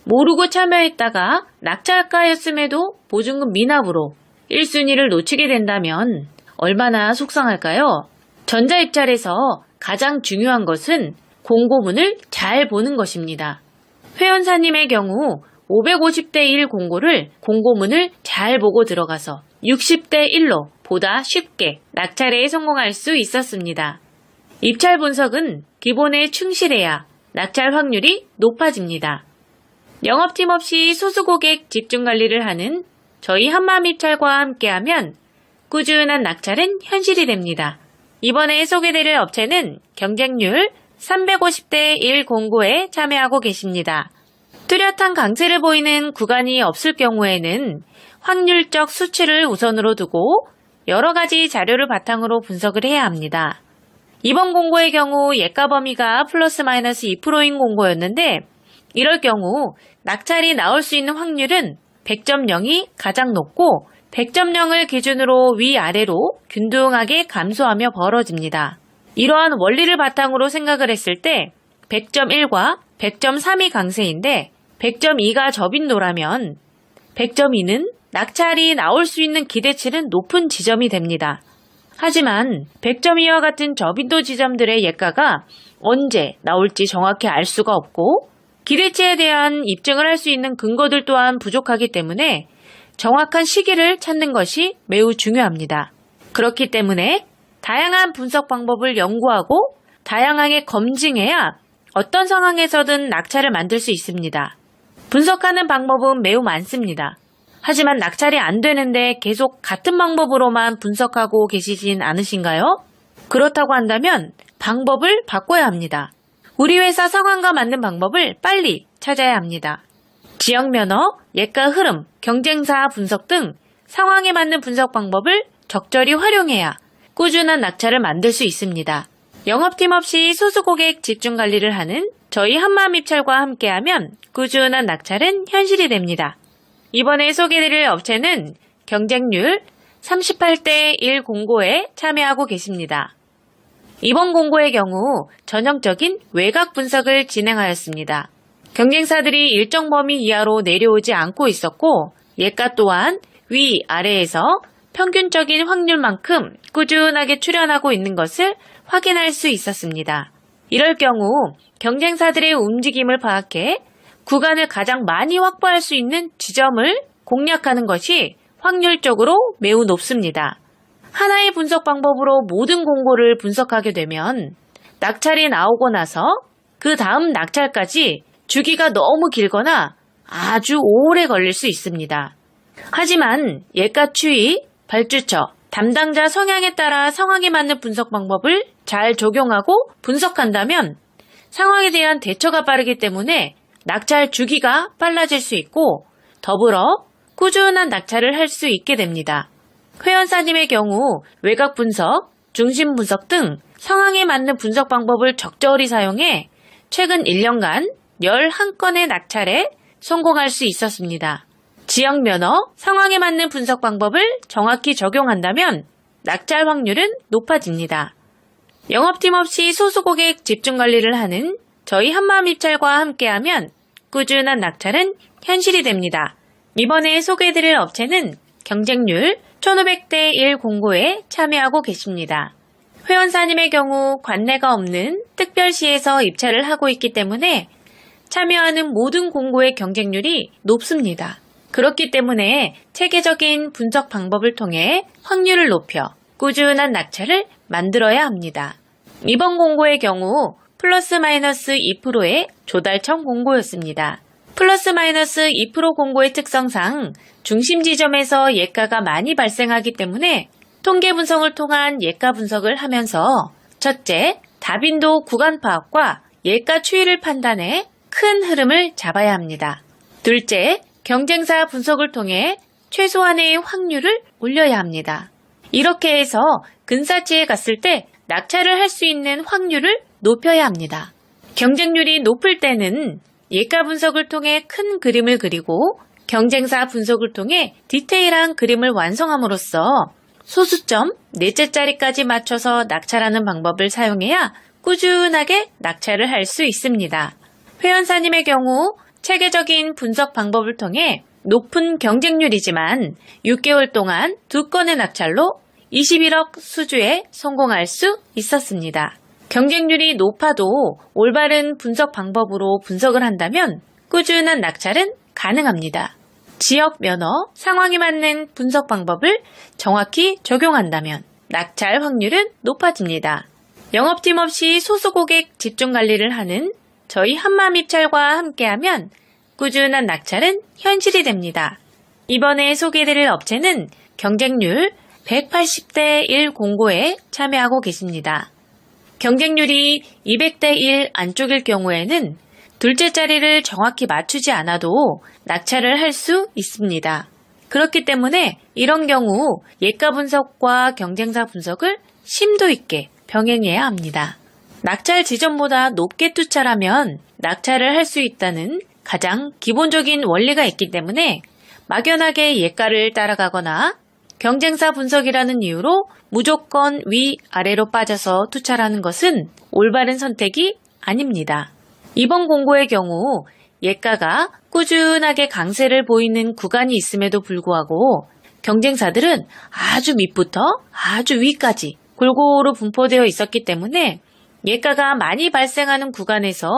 모르고 참여했다가 낙찰가였음에도 보증금 미납으로 1순위를 놓치게 된다면 얼마나 속상할까요? 전자입찰에서 가장 중요한 것은 공고문을 잘 보는 것입니다. 회원사님의 경우 550대 1 공고를 공고문을 잘 보고 들어가서 60대 1로 보다 쉽게 낙찰에 성공할 수 있었습니다. 입찰 분석은 기본에 충실해야 낙찰 확률이 높아집니다. 영업팀 없이 소수 고객 집중 관리를 하는 저희 한마음입찰과 함께하면 꾸준한 낙찰은 현실이 됩니다. 이번에 소개드릴 업체는 경쟁률 350대 1 공고에 참여하고 계십니다. 뚜렷한 강세를 보이는 구간이 없을 경우에는 확률적 수치를 우선으로 두고 여러 가지 자료를 바탕으로 분석을 해야 합니다. 이번 공고의 경우 예가 범위가 플러스 마이너스 2%인 공고였는데 이럴 경우 낙찰이 나올 수 있는 확률은 100.0이 가장 높고 100.0을 기준으로 위아래로 균등하게 감소하며 벌어집니다. 이러한 원리를 바탕으로 생각을 했을 때 100.1과 100.3이 강세인데 100.2가 저빈도라면 100.2는 낙찰이 나올 수 있는 기대치는 높은 지점이 됩니다. 하지만 100.2와 같은 저빈도 지점들의 예가가 언제 나올지 정확히 알 수가 없고 기대치에 대한 입증을 할 수 있는 근거들 또한 부족하기 때문에 정확한 시기를 찾는 것이 매우 중요합니다. 그렇기 때문에 다양한 분석 방법을 연구하고 다양하게 검증해야 어떤 상황에서든 낙찰을 만들 수 있습니다. 분석하는 방법은 매우 많습니다. 하지만 낙찰이 안 되는데 계속 같은 방법으로만 분석하고 계시진 않으신가요? 그렇다고 한다면 방법을 바꿔야 합니다. 우리 회사 상황과 맞는 방법을 빨리 찾아야 합니다. 지역 면허, 예가 흐름, 경쟁사 분석 등 상황에 맞는 분석 방법을 적절히 활용해야 꾸준한 낙찰을 만들 수 있습니다. 영업팀 없이 소수 고객 집중 관리를 하는 저희 한마음입찰과 함께하면 꾸준한 낙찰은 현실이 됩니다. 이번에 소개드릴 업체는 경쟁률 38대 1 공고에 참여하고 계십니다. 이번 공고의 경우 전형적인 외곽 분석을 진행하였습니다. 경쟁사들이 일정 범위 이하로 내려오지 않고 있었고 예가 또한 위, 아래에서 평균적인 확률만큼 꾸준하게 출현하고 있는 것을 확인할 수 있었습니다. 이럴 경우 경쟁사들의 움직임을 파악해 구간을 가장 많이 확보할 수 있는 지점을 공략하는 것이 확률적으로 매우 높습니다. 하나의 분석 방법으로 모든 공고를 분석하게 되면 낙찰이 나오고 나서 그 다음 낙찰까지 주기가 너무 길거나 아주 오래 걸릴 수 있습니다. 하지만 예가 추이, 발주처, 담당자 성향에 따라 상황에 맞는 분석 방법을 잘 적용하고 분석한다면 상황에 대한 대처가 빠르기 때문에 낙찰 주기가 빨라질 수 있고 더불어 꾸준한 낙찰을 할 수 있게 됩니다. 회원사님의 경우 외곽 분석, 중심 분석 등 상황에 맞는 분석 방법을 적절히 사용해 최근 1년간 11건의 낙찰에 성공할 수 있었습니다. 지역 면허, 상황에 맞는 분석 방법을 정확히 적용한다면 낙찰 확률은 높아집니다. 영업팀 없이 소수 고객 집중 관리를 하는 저희 한마음 입찰과 함께하면 꾸준한 낙찰은 현실이 됩니다. 이번에 소개해드릴 업체는 경쟁률 1500대 1 공고에 참여하고 계십니다. 회원사님의 경우 관내가 없는 특별시에서 입찰을 하고 있기 때문에 참여하는 모든 공고의 경쟁률이 높습니다. 그렇기 때문에 체계적인 분석 방법을 통해 확률을 높여 꾸준한 낙찰을 만들어야 합니다. 이번 공고의 경우 플러스 마이너스 2%의 조달청 공고였습니다. 플러스 마이너스 2% 공고의 특성상 중심 지점에서 예가가 많이 발생하기 때문에 통계 분석을 통한 예가 분석을 하면서 첫째, 다빈도 구간 파악과 예가 추이를 판단해 큰 흐름을 잡아야 합니다. 둘째, 경쟁사 분석을 통해 최소한의 확률을 올려야 합니다. 이렇게 해서 근사치에 갔을 때 낙찰을 할 수 있는 확률을 높여야 합니다. 경쟁률이 높을 때는 예가 분석을 통해 큰 그림을 그리고 경쟁사 분석을 통해 디테일한 그림을 완성함으로써 소수점, 넷째 자리까지 맞춰서 낙찰하는 방법을 사용해야 꾸준하게 낙찰을 할 수 있습니다. 회원사님의 경우 체계적인 분석 방법을 통해 높은 경쟁률이지만 6개월 동안 2건의 낙찰로 21억 수주에 성공할 수 있었습니다. 경쟁률이 높아도 올바른 분석 방법으로 분석을 한다면 꾸준한 낙찰은 가능합니다. 지역 면허, 상황에 맞는 분석 방법을 정확히 적용한다면 낙찰 확률은 높아집니다. 영업팀 없이 소수 고객 집중 관리를 하는 저희 한마음 입찰과 함께하면 꾸준한 낙찰은 현실이 됩니다. 이번에 소개해드릴 업체는 경쟁률 180대 1 공고에 참여하고 계십니다. 경쟁률이 200대 1 안쪽일 경우에는 둘째 자리를 정확히 맞추지 않아도 낙찰을 할 수 있습니다. 그렇기 때문에 이런 경우 예가 분석과 경쟁사 분석을 심도 있게 병행해야 합니다. 낙찰 지점보다 높게 투찰하면 낙찰을 할 수 있다는 가장 기본적인 원리가 있기 때문에 막연하게 예가를 따라가거나 경쟁사 분석이라는 이유로 무조건 위아래로 빠져서 투찰하는 것은 올바른 선택이 아닙니다. 이번 공고의 경우 예가가 꾸준하게 강세를 보이는 구간이 있음에도 불구하고 경쟁사들은 아주 밑부터 아주 위까지 골고루 분포되어 있었기 때문에 예가가 많이 발생하는 구간에서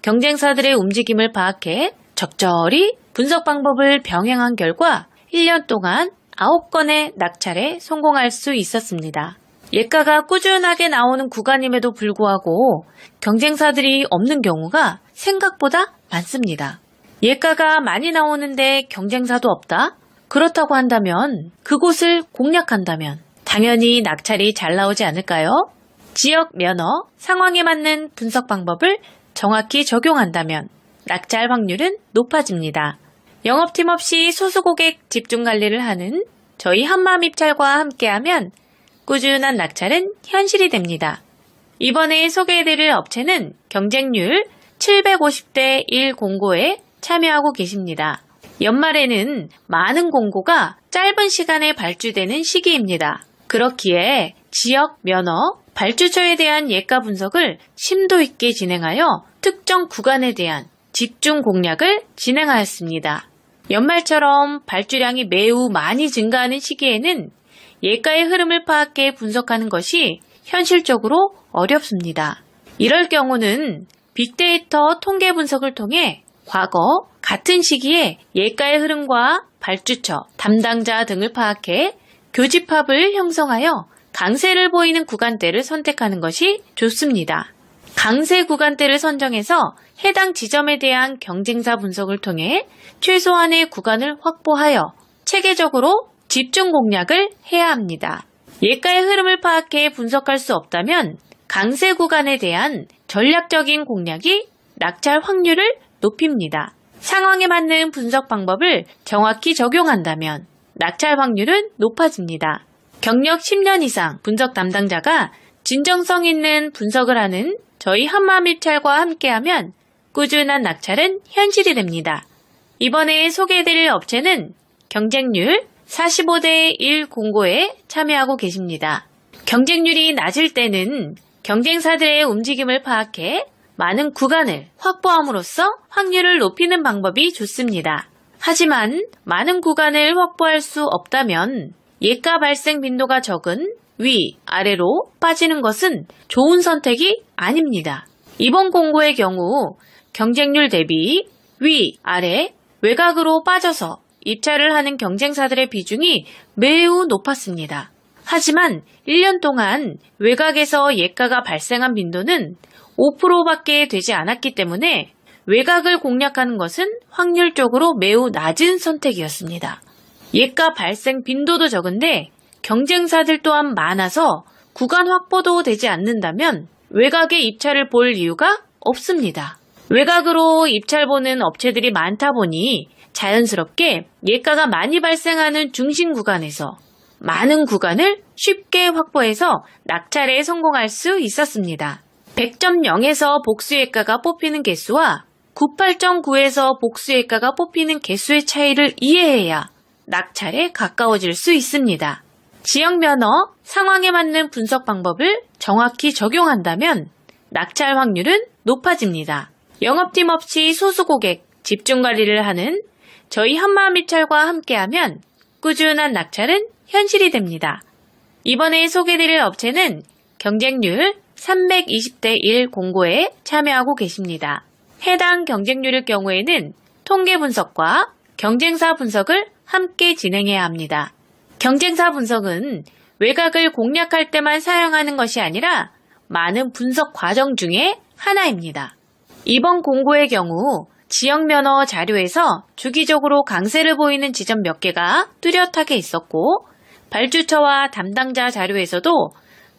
경쟁사들의 움직임을 파악해 적절히 분석 방법을 병행한 결과 1년 동안 9건의 낙찰에 성공할 수 있었습니다. 예가가 꾸준하게 나오는 구간임에도 불구하고 경쟁사들이 없는 경우가 생각보다 많습니다. 예가가 많이 나오는데 경쟁사도 없다? 그렇다고 한다면 그곳을 공략한다면 당연히 낙찰이 잘 나오지 않을까요? 지역 면허, 상황에 맞는 분석 방법을 정확히 적용한다면 낙찰 확률은 높아집니다. 영업팀 없이 소수 고객 집중 관리를 하는 저희 한마음 입찰과 함께하면 꾸준한 낙찰은 현실이 됩니다. 이번에 소개해드릴 업체는 경쟁률 750대 1 공고에 참여하고 계십니다. 연말에는 많은 공고가 짧은 시간에 발주되는 시기입니다. 그렇기에 지역 면허, 발주처에 대한 예가 분석을 심도 있게 진행하여 특정 구간에 대한 집중 공략을 진행하였습니다. 연말처럼 발주량이 매우 많이 증가하는 시기에는 예가의 흐름을 파악해 분석하는 것이 현실적으로 어렵습니다. 이럴 경우는 빅데이터 통계 분석을 통해 과거 같은 시기에 예가의 흐름과 발주처, 담당자 등을 파악해 교집합을 형성하여 강세를 보이는 구간대를 선택하는 것이 좋습니다. 강세 구간대를 선정해서 해당 지점에 대한 경쟁사 분석을 통해 최소한의 구간을 확보하여 체계적으로 집중 공략을 해야 합니다. 예가의 흐름을 파악해 분석할 수 없다면 강세 구간에 대한 전략적인 공략이 낙찰 확률을 높입니다. 상황에 맞는 분석 방법을 정확히 적용한다면 낙찰 확률은 높아집니다. 경력 10년 이상 분석 담당자가 진정성 있는 분석을 하는 저희 한마음입찰과 함께하면 꾸준한 낙찰은 현실이 됩니다. 이번에 소개해드릴 업체는 경쟁률 45대 1 공고에 참여하고 계십니다. 경쟁률이 낮을 때는 경쟁사들의 움직임을 파악해 많은 구간을 확보함으로써 확률을 높이는 방법이 좋습니다. 하지만 많은 구간을 확보할 수 없다면 예가 발생 빈도가 적은 위, 아래로 빠지는 것은 좋은 선택이 아닙니다. 이번 공고의 경우 경쟁률 대비 위, 아래, 외곽으로 빠져서 입찰을 하는 경쟁사들의 비중이 매우 높았습니다. 하지만 1년 동안 외곽에서 예가가 발생한 빈도는 5%밖에 되지 않았기 때문에 외곽을 공략하는 것은 확률적으로 매우 낮은 선택이었습니다. 예가 발생 빈도도 적은데 경쟁사들 또한 많아서 구간 확보도 되지 않는다면 외곽에 입찰을 볼 이유가 없습니다. 외곽으로 입찰 보는 업체들이 많다 보니 자연스럽게 예가가 많이 발생하는 중심 구간에서 많은 구간을 쉽게 확보해서 낙찰에 성공할 수 있었습니다. 100.0에서 복수예가가 뽑히는 개수와 98.9에서 복수예가가 뽑히는 개수의 차이를 이해해야 낙찰에 가까워질 수 있습니다. 지역 면허, 상황에 맞는 분석 방법을 정확히 적용한다면 낙찰 확률은 높아집니다. 영업팀 없이 소수 고객 집중 관리를 하는 저희 한마음입찰과 함께하면 꾸준한 낙찰은 현실이 됩니다. 이번에 소개드릴 업체는 경쟁률 320대 1 공고에 참여하고 계십니다. 해당 경쟁률의 경우에는 통계 분석과 경쟁사 분석을 함께 진행해야 합니다. 경쟁사 분석은 외곽을 공략할 때만 사용하는 것이 아니라 많은 분석 과정 중에 하나입니다. 이번 공고의 경우 지역 면허 자료에서 주기적으로 강세를 보이는 지점 몇 개가 뚜렷하게 있었고 발주처와 담당자 자료에서도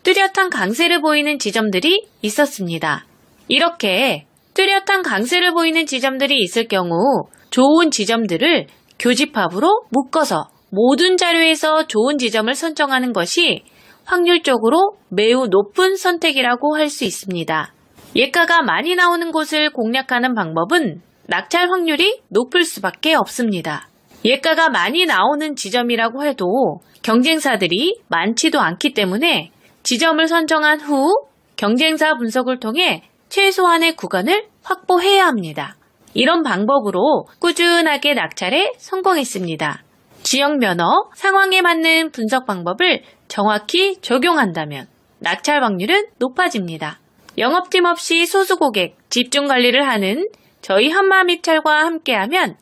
뚜렷한 강세를 보이는 지점들이 있었습니다. 이렇게 뚜렷한 강세를 보이는 지점들이 있을 경우 좋은 지점들을 교집합으로 묶어서 모든 자료에서 좋은 지점을 선정하는 것이 확률적으로 매우 높은 선택이라고 할 수 있습니다. 예가가 많이 나오는 곳을 공략하는 방법은 낙찰 확률이 높을 수밖에 없습니다. 예가가 많이 나오는 지점이라고 해도 경쟁사들이 많지도 않기 때문에 지점을 선정한 후 경쟁사 분석을 통해 최소한의 구간을 확보해야 합니다. 이런 방법으로 꾸준하게 낙찰에 성공했습니다. 지역 면허, 상황에 맞는 분석 방법을 정확히 적용한다면 낙찰 확률은 높아집니다. 영업팀 없이 소수 고객 집중 관리를 하는 저희 한마음입찰과 함께하면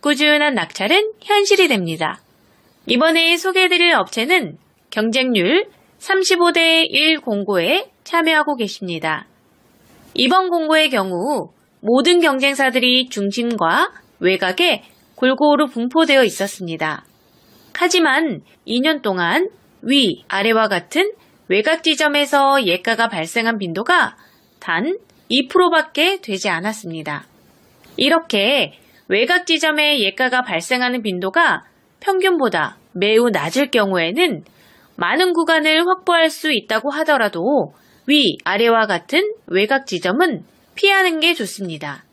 꾸준한 낙찰은 현실이 됩니다. 이번에 소개해드릴 업체는 경쟁률 35대 1 공고에 참여하고 계십니다. 이번 공고의 경우 모든 경쟁사들이 중심과 외곽에 골고루 분포되어 있었습니다. 하지만 2년 동안 위, 아래와 같은 외곽 지점에서 예가가 발생한 빈도가 단 2%밖에 되지 않았습니다. 이렇게 외곽 지점에 예가가 발생하는 빈도가 평균보다 매우 낮을 경우에는 많은 구간을 확보할 수 있다고 하더라도 위, 아래와 같은 외곽 지점은 피하는 게 좋습니다.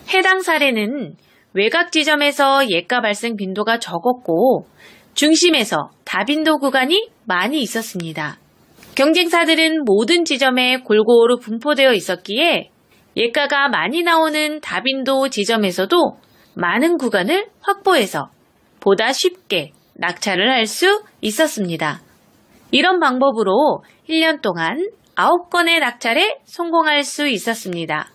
해당 사례는 외곽 지점에서 예가 발생 빈도가 적었고 중심에서 다빈도 구간이 많이 있었습니다. 경쟁사들은 모든 지점에 골고루 분포되어 있었기에 예가가 많이 나오는 다빈도 지점에서도 많은 구간을 확보해서 보다 쉽게 낙찰을 할 수 있었습니다. 이런 방법으로 1년 동안 9건의 낙찰에 성공할 수 있었습니다.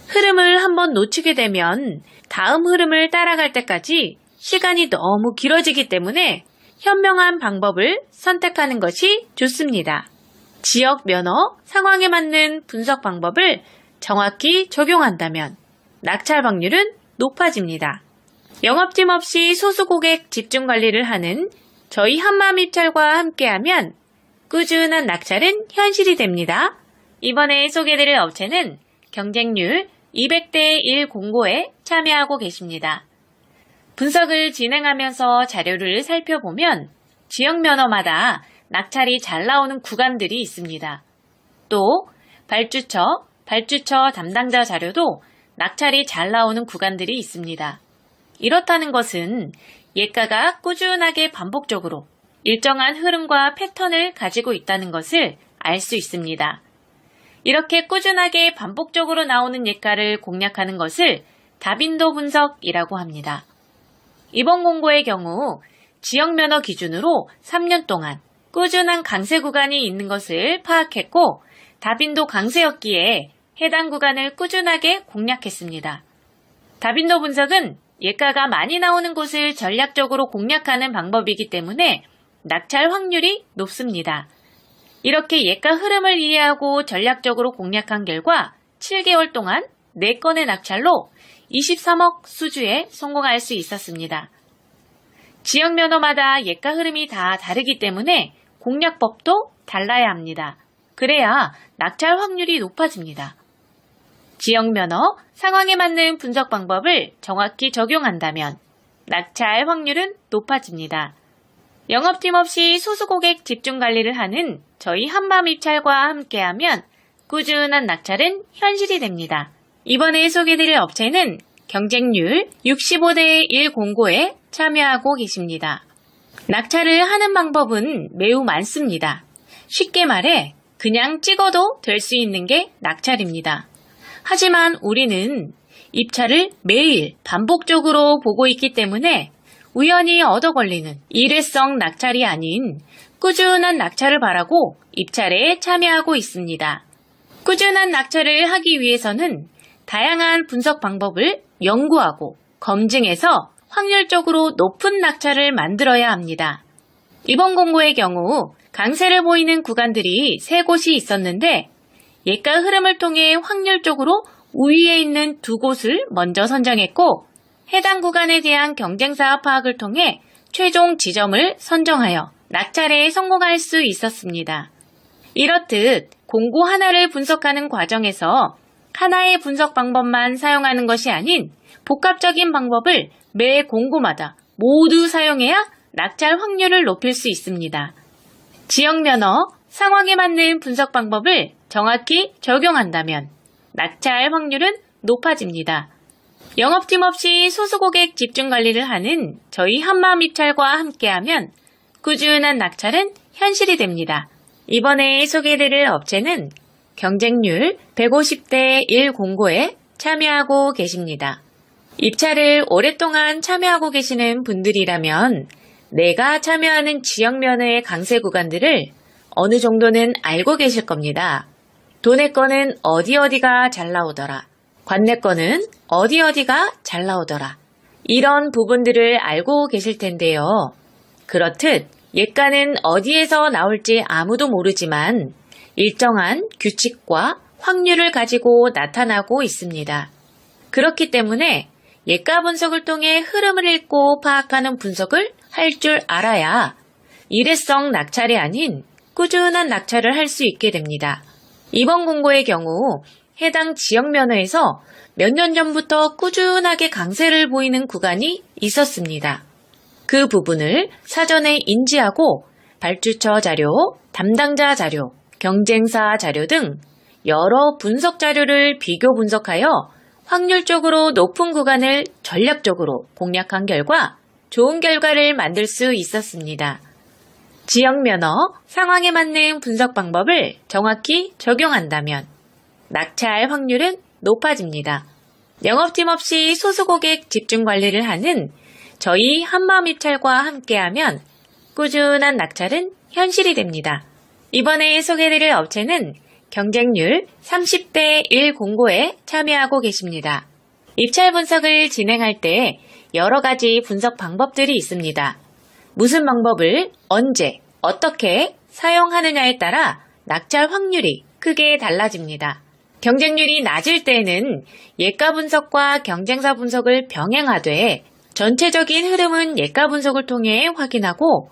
흐름을 한번 놓치게 되면 다음 흐름을 따라갈 때까지 시간이 너무 길어지기 때문에 현명한 방법을 선택하는 것이 좋습니다. 지역 면허, 상황에 맞는 분석 방법을 정확히 적용한다면 낙찰 확률은 높아집니다. 영업팀 없이 소수 고객 집중 관리를 하는 저희 한마음입찰과 함께하면 꾸준한 낙찰은 현실이 됩니다. 이번에 소개드릴 업체는 경쟁률 200대 1 공고에 참여하고 계십니다. 분석을 진행하면서 자료를 살펴보면 지역 면허마다 낙찰이 잘 나오는 구간들이 있습니다. 또 발주처 담당자 자료도 낙찰이 잘 나오는 구간들이 있습니다. 이렇다는 것은 예가가 꾸준하게 반복적으로 일정한 흐름과 패턴을 가지고 있다는 것을 알 수 있습니다. 이렇게 꾸준하게 반복적으로 나오는 예가를 공략하는 것을 다빈도 분석이라고 합니다. 이번 공고의 경우 지역면허 기준으로 3년 동안 꾸준한 강세 구간이 있는 것을 파악했고 다빈도 강세였기에 해당 구간을 꾸준하게 공략했습니다. 다빈도 분석은 예가가 많이 나오는 곳을 전략적으로 공략하는 방법이기 때문에 낙찰 확률이 높습니다. 이렇게 예가 흐름을 이해하고 전략적으로 공략한 결과 7개월 동안 4건의 낙찰로 23억 수주에 성공할 수 있었습니다. 지역 면허마다 예가 흐름이 다 다르기 때문에 공략법도 달라야 합니다. 그래야 낙찰 확률이 높아집니다. 지역 면허, 상황에 맞는 분석 방법을 정확히 적용한다면 낙찰 확률은 높아집니다. 영업팀 없이 소수 고객 집중 관리를 하는 저희 한마음 입찰과 함께하면 꾸준한 낙찰은 현실이 됩니다. 이번에 소개드릴 업체는 경쟁률 65대 1 공고에 참여하고 계십니다. 낙찰을 하는 방법은 매우 많습니다. 쉽게 말해 그냥 찍어도 될 수 있는 게 낙찰입니다. 하지만 우리는 입찰을 매일 반복적으로 보고 있기 때문에 우연히 얻어 걸리는 일회성 낙찰이 아닌 꾸준한 낙찰을 바라고 입찰에 참여하고 있습니다. 꾸준한 낙찰을 하기 위해서는 다양한 분석 방법을 연구하고 검증해서 확률적으로 높은 낙찰을 만들어야 합니다. 이번 공고의 경우 강세를 보이는 구간들이 3곳이 있었는데 예가 흐름을 통해 확률적으로 우위에 있는 2곳을 먼저 선정했고 해당 구간에 대한 경쟁사 파악을 통해 최종 지점을 선정하여 낙찰에 성공할 수 있었습니다. 이렇듯 공고 하나를 분석하는 과정에서 하나의 분석 방법만 사용하는 것이 아닌 복합적인 방법을 매 공고마다 모두 사용해야 낙찰 확률을 높일 수 있습니다. 지역 면허, 상황에 맞는 분석 방법을 정확히 적용한다면 낙찰 확률은 높아집니다. 영업팀 없이 소수 고객 집중 관리를 하는 저희 한마음 입찰과 함께하면 꾸준한 낙찰은 현실이 됩니다. 이번에 소개해드릴 업체는 경쟁률 150대 1 공고에 참여하고 계십니다. 입찰을 오랫동안 참여하고 계시는 분들이라면 내가 참여하는 지역 면허의 강세 구간들을 어느 정도는 알고 계실 겁니다. 도내 거는 어디가 잘 나오더라. 관내 거는 어디가 잘 나오더라. 이런 부분들을 알고 계실 텐데요. 그렇듯 예가는 어디에서 나올지 아무도 모르지만 일정한 규칙과 확률을 가지고 나타나고 있습니다. 그렇기 때문에 예가 분석을 통해 흐름을 읽고 파악하는 분석을 할 줄 알아야 일회성 낙찰이 아닌 꾸준한 낙찰을 할 수 있게 됩니다. 이번 공고의 경우 해당 지역 면허에서 몇 년 전부터 꾸준하게 강세를 보이는 구간이 있었습니다. 그 부분을 사전에 인지하고 발주처 자료, 담당자 자료, 경쟁사 자료 등 여러 분석 자료를 비교 분석하여 확률적으로 높은 구간을 전략적으로 공략한 결과 좋은 결과를 만들 수 있었습니다. 지역 면허, 상황에 맞는 분석 방법을 정확히 적용한다면 낙찰 확률은 높아집니다. 영업팀 없이 소수 고객 집중 관리를 하는 저희 한마음 입찰과 함께하면 꾸준한 낙찰은 현실이 됩니다. 이번에 소개해드릴 업체는 경쟁률 30대 1 공고에 참여하고 계십니다. 입찰 분석을 진행할 때 여러 가지 분석 방법들이 있습니다. 무슨 방법을 언제, 어떻게 사용하느냐에 따라 낙찰 확률이 크게 달라집니다. 경쟁률이 낮을 때는 예가 분석과 경쟁사 분석을 병행하되 전체적인 흐름은 예가 분석을 통해 확인하고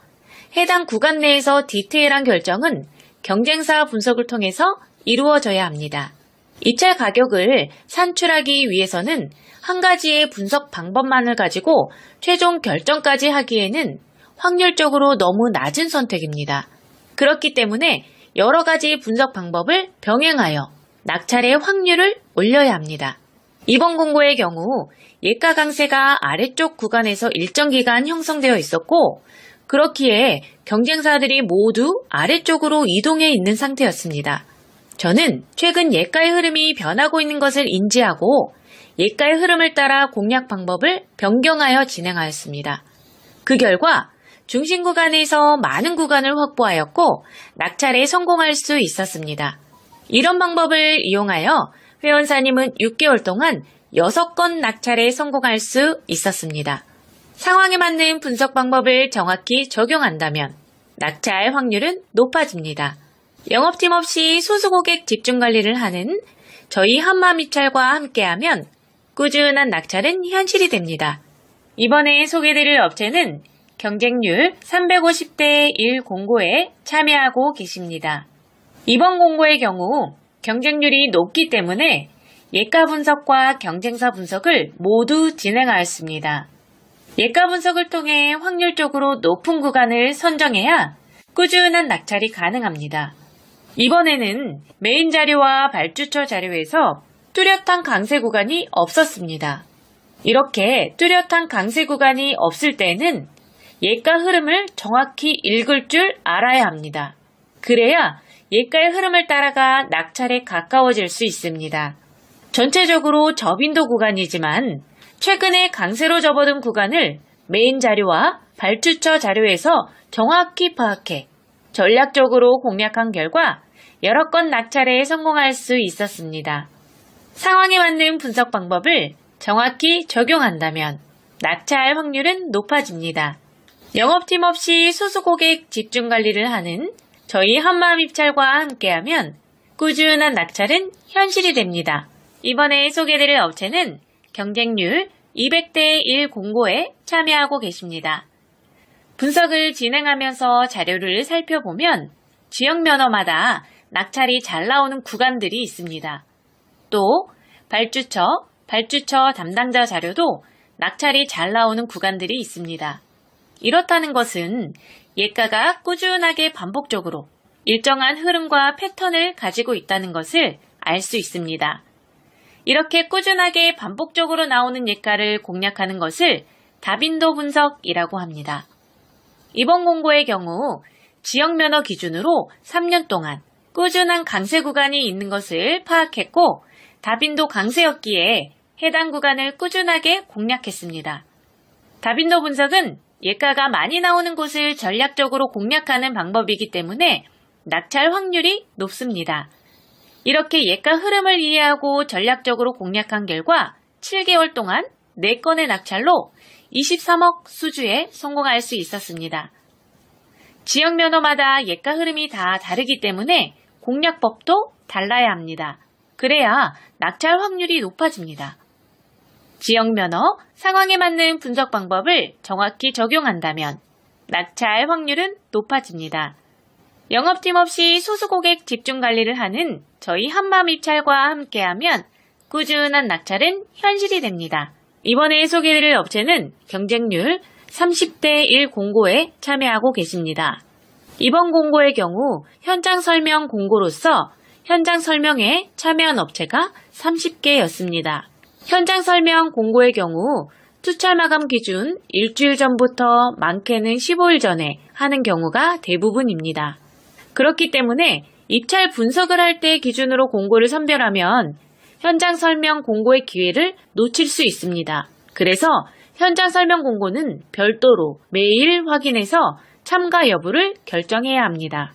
해당 구간 내에서 디테일한 결정은 경쟁사 분석을 통해서 이루어져야 합니다. 입찰 가격을 산출하기 위해서는 한 가지의 분석 방법만을 가지고 최종 결정까지 하기에는 확률적으로 너무 낮은 선택입니다. 그렇기 때문에 여러 가지 분석 방법을 병행하여 낙찰의 확률을 올려야 합니다. 이번 공고의 경우 예가 강세가 아래쪽 구간에서 일정 기간 형성되어 있었고 그렇기에 경쟁사들이 모두 아래쪽으로 이동해 있는 상태였습니다. 저는 최근 예가의 흐름이 변하고 있는 것을 인지하고 예가의 흐름을 따라 공략 방법을 변경하여 진행하였습니다. 그 결과 중심 구간에서 많은 구간을 확보하였고 낙찰에 성공할 수 있었습니다. 이런 방법을 이용하여 회원사님은 6개월 동안 6건 낙찰에 성공할 수 있었습니다. 상황에 맞는 분석 방법을 정확히 적용한다면 낙찰 확률은 높아집니다. 영업팀 없이 소수 고객 집중 관리를 하는 저희 한마미찰과 함께하면 꾸준한 낙찰은 현실이 됩니다. 이번에 소개드릴 업체는 경쟁률 350대 1 공고에 참여하고 계십니다. 이번 공고의 경우 경쟁률이 높기 때문에 예가 분석과 경쟁사 분석을 모두 진행하였습니다. 예가 분석을 통해 확률적으로 높은 구간을 선정해야 꾸준한 낙찰이 가능합니다. 이번에는 메인 자료와 발주처 자료에서 뚜렷한 강세 구간이 없었습니다. 이렇게 뚜렷한 강세 구간이 없을 때는 예가 흐름을 정확히 읽을 줄 알아야 합니다. 그래야 예가의 흐름을 따라가 낙찰에 가까워질 수 있습니다. 전체적으로 저빈도 구간이지만 최근에 강세로 접어든 구간을 메인 자료와 발주처 자료에서 정확히 파악해 전략적으로 공략한 결과 여러 건 낙찰에 성공할 수 있었습니다. 상황에 맞는 분석 방법을 정확히 적용한다면 낙찰 확률은 높아집니다. 영업팀 없이 소수 고객 집중 관리를 하는 저희 한마음입찰과 함께하면 꾸준한 낙찰은 현실이 됩니다. 이번에 소개드릴 업체는 경쟁률 200대 1 공고에 참여하고 계십니다. 분석을 진행하면서 자료를 살펴보면 지역 면허마다 낙찰이 잘 나오는 구간들이 있습니다. 또 발주처 담당자 자료도 낙찰이 잘 나오는 구간들이 있습니다. 이렇다는 것은 예가가 꾸준하게 반복적으로 일정한 흐름과 패턴을 가지고 있다는 것을 알 수 있습니다. 이렇게 꾸준하게 반복적으로 나오는 예가를 공략하는 것을 다빈도 분석이라고 합니다. 이번 공고의 경우 지역 면허 기준으로 3년 동안 꾸준한 강세 구간이 있는 것을 파악했고 다빈도 강세였기에 해당 구간을 꾸준하게 공략했습니다. 다빈도 분석은 예가가 많이 나오는 곳을 전략적으로 공략하는 방법이기 때문에 낙찰 확률이 높습니다. 이렇게 예가 흐름을 이해하고 전략적으로 공략한 결과 7개월 동안 4건의 낙찰로 23억 수주에 성공할 수 있었습니다. 지역 면허마다 예가 흐름이 다 다르기 때문에 공략법도 달라야 합니다. 그래야 낙찰 확률이 높아집니다. 지역 면허, 상황에 맞는 분석 방법을 정확히 적용한다면 낙찰 확률은 높아집니다. 영업팀 없이 소수 고객 집중 관리를 하는 저희 한마음입찰과 함께하면 꾸준한 낙찰은 현실이 됩니다. 이번에 소개드릴 업체는 경쟁률 30대 1 공고에 참여하고 계십니다. 이번 공고의 경우 현장 설명 공고로서 현장 설명에 참여한 업체가 30개였습니다. 현장 설명 공고의 경우 투철 마감 기준 일주일 전부터 많게는 15일 전에 하는 경우가 대부분입니다. 그렇기 때문에 입찰 분석을 할 때 기준으로 공고를 선별하면 현장 설명 공고의 기회를 놓칠 수 있습니다. 그래서 현장 설명 공고는 별도로 매일 확인해서 참가 여부를 결정해야 합니다.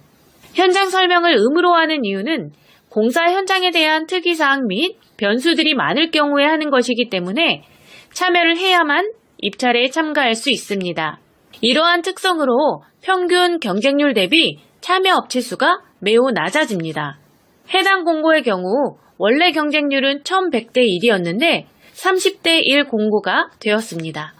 현장 설명을 의무로 하는 이유는 공사 현장에 대한 특이사항 및 변수들이 많을 경우에 하는 것이기 때문에 참여를 해야만 입찰에 참가할 수 있습니다. 이러한 특성으로 평균 경쟁률 대비 참여 업체 수가 매우 낮아집니다. 해당 공고의 경우 원래 경쟁률은 1100대 1이었는데 30대 1 공고가 되었습니다.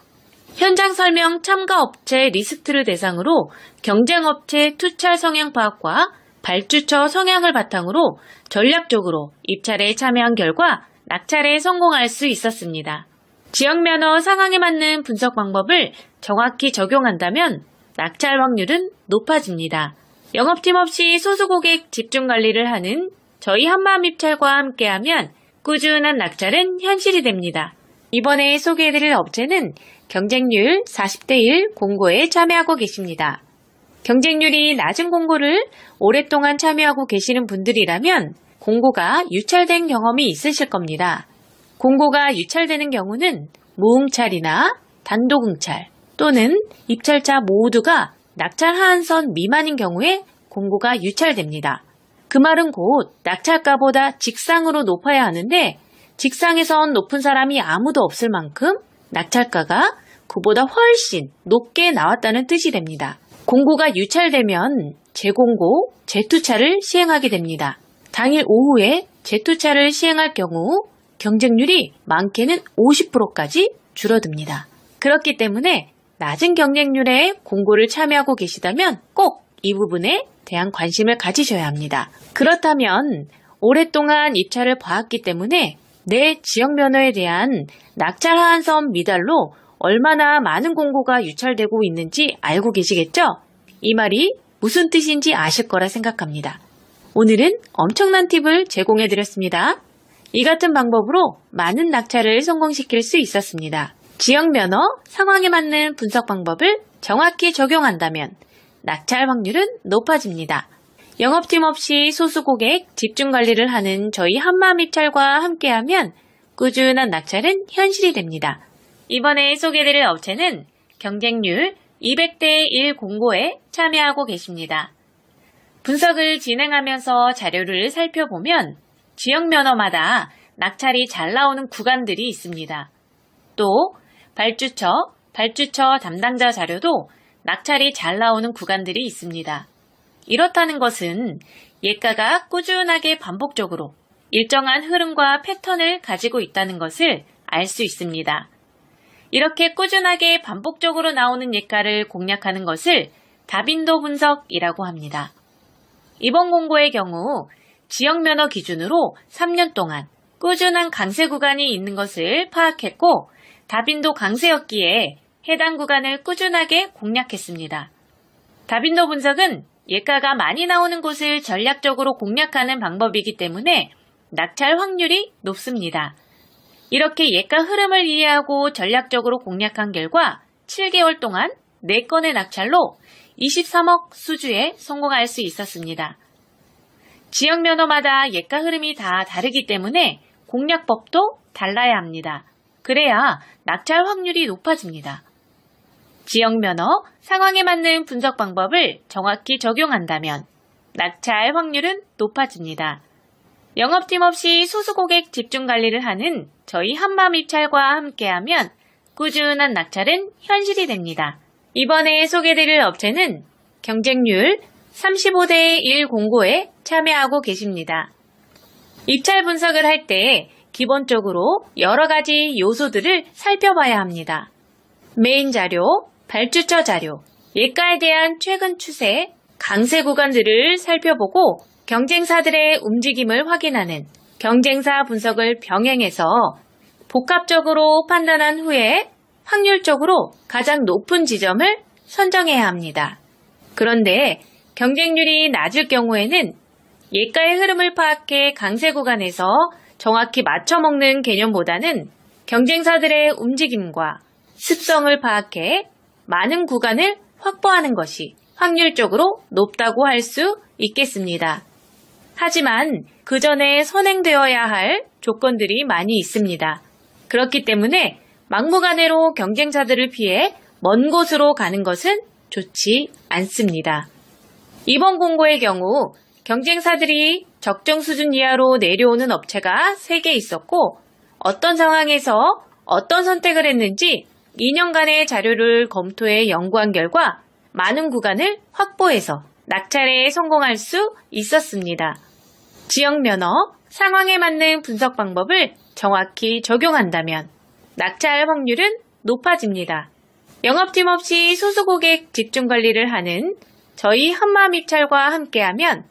현장 설명 참가 업체 리스트를 대상으로 경쟁업체 투철 성향 파악과 발주처 성향을 바탕으로 전략적으로 입찰에 참여한 결과 낙찰에 성공할 수 있었습니다. 지역 면허 상황에 맞는 분석 방법을 정확히 적용한다면 낙찰 확률은 높아집니다. 영업팀 없이 소수고객 집중관리를 하는 저희 한마음입찰과 함께하면 꾸준한 낙찰은 현실이 됩니다. 이번에 소개해드릴 업체는 경쟁률 40대 1 공고에 참여하고 계십니다. 경쟁률이 낮은 공고를 오랫동안 참여하고 계시는 분들이라면 공고가 유찰된 경험이 있으실 겁니다. 공고가 유찰되는 경우는 무응찰이나 단독응찰 또는 입찰자 모두가 낙찰 하한선 미만인 경우에 공고가 유찰됩니다. 그 말은 곧 낙찰가보다 직상으로 높아야 하는데 직상에선 높은 사람이 아무도 없을 만큼 낙찰가가 그보다 훨씬 높게 나왔다는 뜻이 됩니다. 공고가 유찰되면 재공고, 재투차를 시행하게 됩니다. 당일 오후에 재투차를 시행할 경우 경쟁률이 많게는 50%까지 줄어듭니다. 그렇기 때문에 낮은 경쟁률에 공고를 참여하고 계시다면 꼭 이 부분에 대한 관심을 가지셔야 합니다. 그렇다면 오랫동안 입찰을 봐왔기 때문에 내 지역 면허에 대한 낙찰 하한선 미달로 얼마나 많은 공고가 유찰되고 있는지 알고 계시겠죠? 이 말이 무슨 뜻인지 아실 거라 생각합니다. 오늘은 엄청난 팁을 제공해 드렸습니다. 이 같은 방법으로 많은 낙찰을 성공시킬 수 있었습니다. 지역 면허 상황에 맞는 분석 방법을 정확히 적용한다면 낙찰 확률은 높아집니다. 영업팀 없이 소수고객 집중관리를 하는 저희 한마음입찰과 함께하면 꾸준한 낙찰은 현실이 됩니다. 이번에 소개해드릴 업체는 경쟁률 200대 1 공고에 참여하고 계십니다. 분석을 진행하면서 자료를 살펴보면 지역 면허마다 낙찰이 잘 나오는 구간들이 있습니다. 또 발주처 담당자 자료도 낙찰이 잘 나오는 구간들이 있습니다. 이렇다는 것은 예가가 꾸준하게 반복적으로 일정한 흐름과 패턴을 가지고 있다는 것을 알 수 있습니다. 이렇게 꾸준하게 반복적으로 나오는 예가를 공략하는 것을 다빈도 분석이라고 합니다. 이번 공고의 경우 지역 면허 기준으로 3년 동안 꾸준한 강세 구간이 있는 것을 파악했고 다빈도 강세였기에 해당 구간을 꾸준하게 공략했습니다. 다빈도 분석은 예가가 많이 나오는 곳을 전략적으로 공략하는 방법이기 때문에 낙찰 확률이 높습니다. 이렇게 예가 흐름을 이해하고 전략적으로 공략한 결과 7개월 동안 4건의 낙찰로 23억 수주에 성공할 수 있었습니다. 지역 면허마다 예가 흐름이 다 다르기 때문에 공략법도 달라야 합니다. 그래야 낙찰 확률이 높아집니다. 지역 면허 상황에 맞는 분석 방법을 정확히 적용한다면 낙찰 확률은 높아집니다. 영업팀 없이 소수고객 집중관리를 하는 저희 한마음입찰과 함께하면 꾸준한 낙찰은 현실이 됩니다. 이번에 소개해드릴 업체는 경쟁률 35대 1 공고에 참여하고 계십니다. 입찰 분석을 할 때 기본적으로 여러 가지 요소들을 살펴봐야 합니다. 메인 자료, 발주처 자료, 예가에 대한 최근 추세, 강세 구간들을 살펴보고 경쟁사들의 움직임을 확인하는 경쟁사 분석을 병행해서 복합적으로 판단한 후에 확률적으로 가장 높은 지점을 선정해야 합니다. 그런데 경쟁률이 낮을 경우에는 예가의 흐름을 파악해 강세 구간에서 정확히 맞춰먹는 개념보다는 경쟁사들의 움직임과 습성을 파악해 많은 구간을 확보하는 것이 확률적으로 높다고 할 수 있겠습니다. 하지만 그 전에 선행되어야 할 조건들이 많이 있습니다. 그렇기 때문에 막무가내로 경쟁사들을 피해 먼 곳으로 가는 것은 좋지 않습니다. 이번 공고의 경우 경쟁사들이 적정 수준 이하로 내려오는 업체가 3개 있었고 어떤 상황에서 어떤 선택을 했는지 2년간의 자료를 검토해 연구한 결과 많은 구간을 확보해서 낙찰에 성공할 수 있었습니다. 지역 면허, 상황에 맞는 분석 방법을 정확히 적용한다면 낙찰 확률은 높아집니다. 영업팀 없이 소수고객 집중관리를 하는 저희 한마음입찰과 함께하면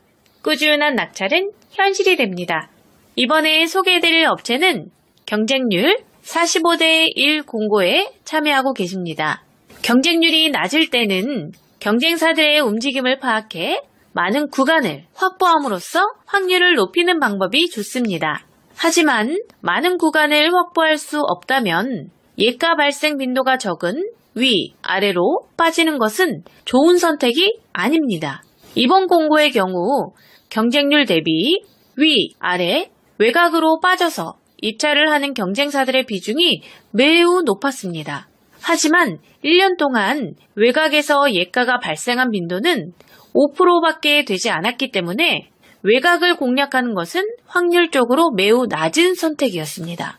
꾸준한 낙찰은 현실이 됩니다. 이번에 소개해드릴 업체는 경쟁률 45대 1 공고에 참여하고 계십니다. 경쟁률이 낮을 때는 경쟁사들의 움직임을 파악해 많은 구간을 확보함으로써 확률을 높이는 방법이 좋습니다. 하지만 많은 구간을 확보할 수 없다면 예가 발생 빈도가 적은 위, 아래로 빠지는 것은 좋은 선택이 아닙니다. 이번 공고의 경우 경쟁률 대비 위, 아래, 외곽으로 빠져서 입찰을 하는 경쟁사들의 비중이 매우 높았습니다. 하지만 1년 동안 외곽에서 예가가 발생한 빈도는 5%밖에 되지 않았기 때문에 외곽을 공략하는 것은 확률적으로 매우 낮은 선택이었습니다.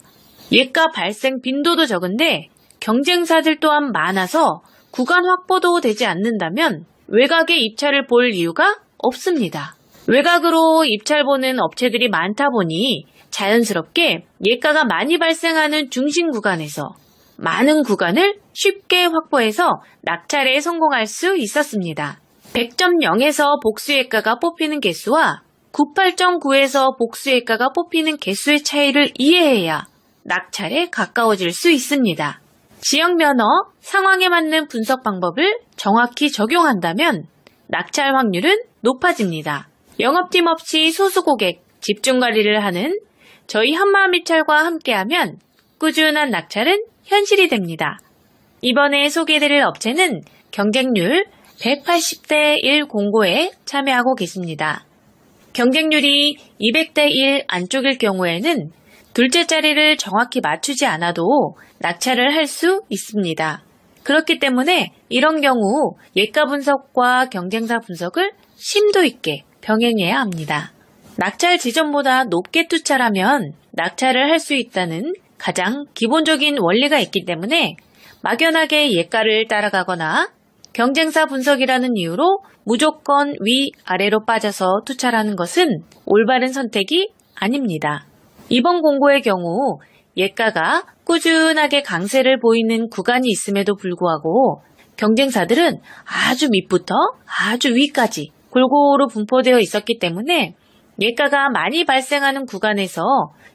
예가 발생 빈도도 적은데 경쟁사들 또한 많아서 구간 확보도 되지 않는다면 외곽에 입찰을 볼 이유가 없습니다. 외곽으로 입찰 보는 업체들이 많다 보니 자연스럽게 예가가 많이 발생하는 중심 구간에서 많은 구간을 쉽게 확보해서 낙찰에 성공할 수 있었습니다. 100.0에서 복수예가가 뽑히는 개수와 98.9에서 복수예가가 뽑히는 개수의 차이를 이해해야 낙찰에 가까워질 수 있습니다. 지역 면허, 상황에 맞는 분석 방법을 정확히 적용한다면 낙찰 확률은 높아집니다. 영업팀 없이 소수 고객 집중 관리를 하는 저희 한마음입찰과 함께하면 꾸준한 낙찰은 현실이 됩니다. 이번에 소개해드릴 업체는 경쟁률 180대 1 공고에 참여하고 계십니다. 경쟁률이 200대 1 안쪽일 경우에는 둘째 자리를 정확히 맞추지 않아도 낙찰을 할 수 있습니다. 그렇기 때문에 이런 경우 예가 분석과 경쟁사 분석을 심도 있게 병행해야 합니다. 낙찰 지점보다 높게 투찰하면 낙찰을 할 수 있다는 가장 기본적인 원리가 있기 때문에 막연하게 예가를 따라가거나 경쟁사 분석이라는 이유로 무조건 위, 아래로 빠져서 투찰하는 것은 올바른 선택이 아닙니다. 이번 공고의 경우 예가가 꾸준하게 강세를 보이는 구간이 있음에도 불구하고 경쟁사들은 아주 밑부터 아주 위까지 골고루 분포되어 있었기 때문에 예가가 많이 발생하는 구간에서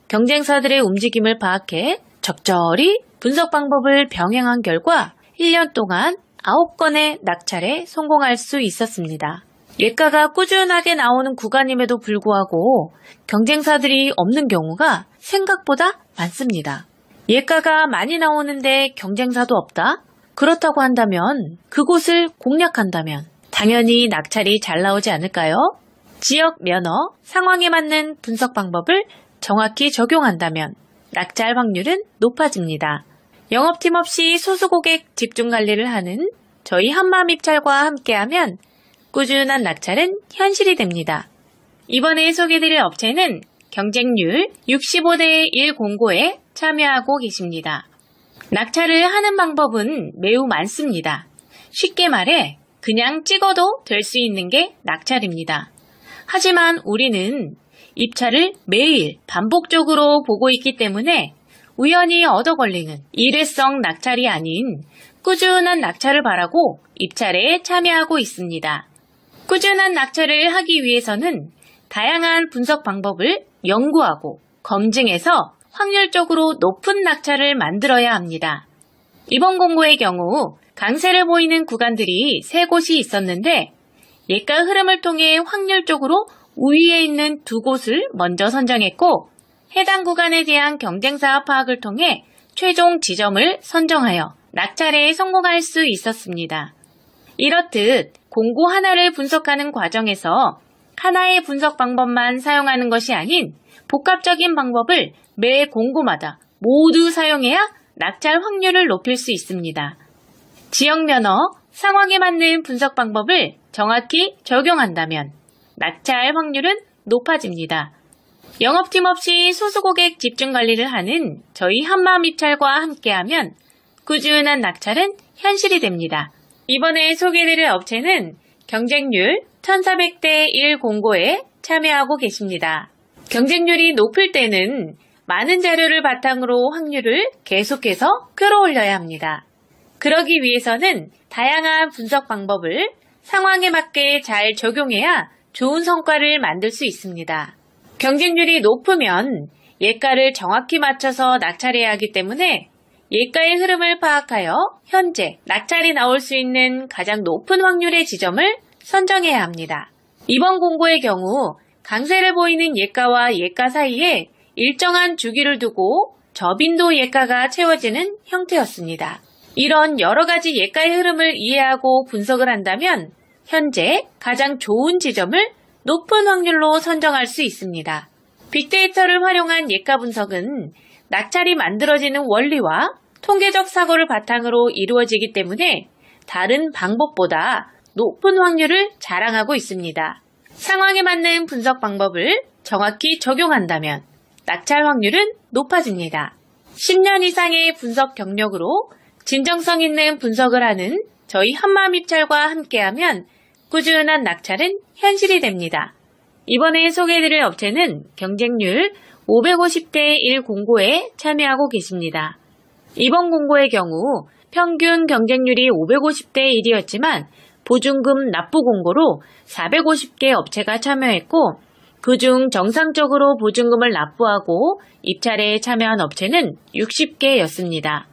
경쟁사들의 움직임을 파악해 적절히 분석 방법을 병행한 결과 1년 동안 9건의 낙찰에 성공할 수 있었습니다. 예가가 꾸준하게 나오는 구간임에도 불구하고 경쟁사들이 없는 경우가 생각보다 많습니다. 예가가 많이 나오는데 경쟁사도 없다? 그렇다고 한다면 그곳을 공략한다면 당연히 낙찰이 잘 나오지 않을까요? 지역 면허, 상황에 맞는 분석 방법을 정확히 적용한다면 낙찰 확률은 높아집니다. 영업팀 없이 소수 고객 집중 관리를 하는 저희 한마음입찰과 함께하면 꾸준한 낙찰은 현실이 됩니다. 이번에 소개해드릴 업체는 경쟁률 65대 1 공고에 참여하고 계십니다. 낙찰을 하는 방법은 매우 많습니다. 쉽게 말해 그냥 찍어도 될 수 있는 게 낙찰입니다. 하지만 우리는 입찰을 매일 반복적으로 보고 있기 때문에 우연히 얻어 걸리는 일회성 낙찰이 아닌 꾸준한 낙찰을 바라고 입찰에 참여하고 있습니다. 꾸준한 낙찰을 하기 위해서는 다양한 분석 방법을 연구하고 검증해서 확률적으로 높은 낙찰을 만들어야 합니다. 이번 공고의 경우 강세를 보이는 구간들이 3곳이 있었는데 예가 흐름을 통해 확률적으로 우위에 있는 2곳을 먼저 선정했고 해당 구간에 대한 경쟁사 파악을 통해 최종 지점을 선정하여 낙찰에 성공할 수 있었습니다. 이렇듯 공고 하나를 분석하는 과정에서 하나의 분석 방법만 사용하는 것이 아닌 복합적인 방법을 매 공고마다 모두 사용해야 낙찰 확률을 높일 수 있습니다. 지역 면허, 상황에 맞는 분석 방법을 정확히 적용한다면 낙찰 확률은 높아집니다. 영업팀 없이 소수 고객 집중 관리를 하는 저희 한마음입찰과 함께하면 꾸준한 낙찰은 현실이 됩니다. 이번에 소개해드릴 업체는 경쟁률 1400대 1 공고에 참여하고 계십니다. 경쟁률이 높을 때는 많은 자료를 바탕으로 확률을 계속해서 끌어올려야 합니다. 그러기 위해서는 다양한 분석 방법을 상황에 맞게 잘 적용해야 좋은 성과를 만들 수 있습니다. 경쟁률이 높으면 예가를 정확히 맞춰서 낙찰해야 하기 때문에 예가의 흐름을 파악하여 현재 낙찰이 나올 수 있는 가장 높은 확률의 지점을 선정해야 합니다. 이번 공고의 경우 강세를 보이는 예가와 예가 사이에 일정한 주기를 두고 저빈도 예가가 채워지는 형태였습니다. 이런 여러 가지 예가의 흐름을 이해하고 분석을 한다면 현재 가장 좋은 지점을 높은 확률로 선정할 수 있습니다. 빅데이터를 활용한 예가 분석은 낙찰이 만들어지는 원리와 통계적 사고를 바탕으로 이루어지기 때문에 다른 방법보다 높은 확률을 자랑하고 있습니다. 상황에 맞는 분석 방법을 정확히 적용한다면 낙찰 확률은 높아집니다. 10년 이상의 분석 경력으로 진정성 있는 분석을 하는 저희 한마음입찰과 함께하면 꾸준한 낙찰은 현실이 됩니다. 이번에 소개해드릴 업체는 경쟁률 550대 1 공고에 참여하고 계십니다. 이번 공고의 경우 평균 경쟁률이 550대 1이었지만 보증금 납부 공고로 450개 업체가 참여했고 그중 정상적으로 보증금을 납부하고 입찰에 참여한 업체는 60개였습니다.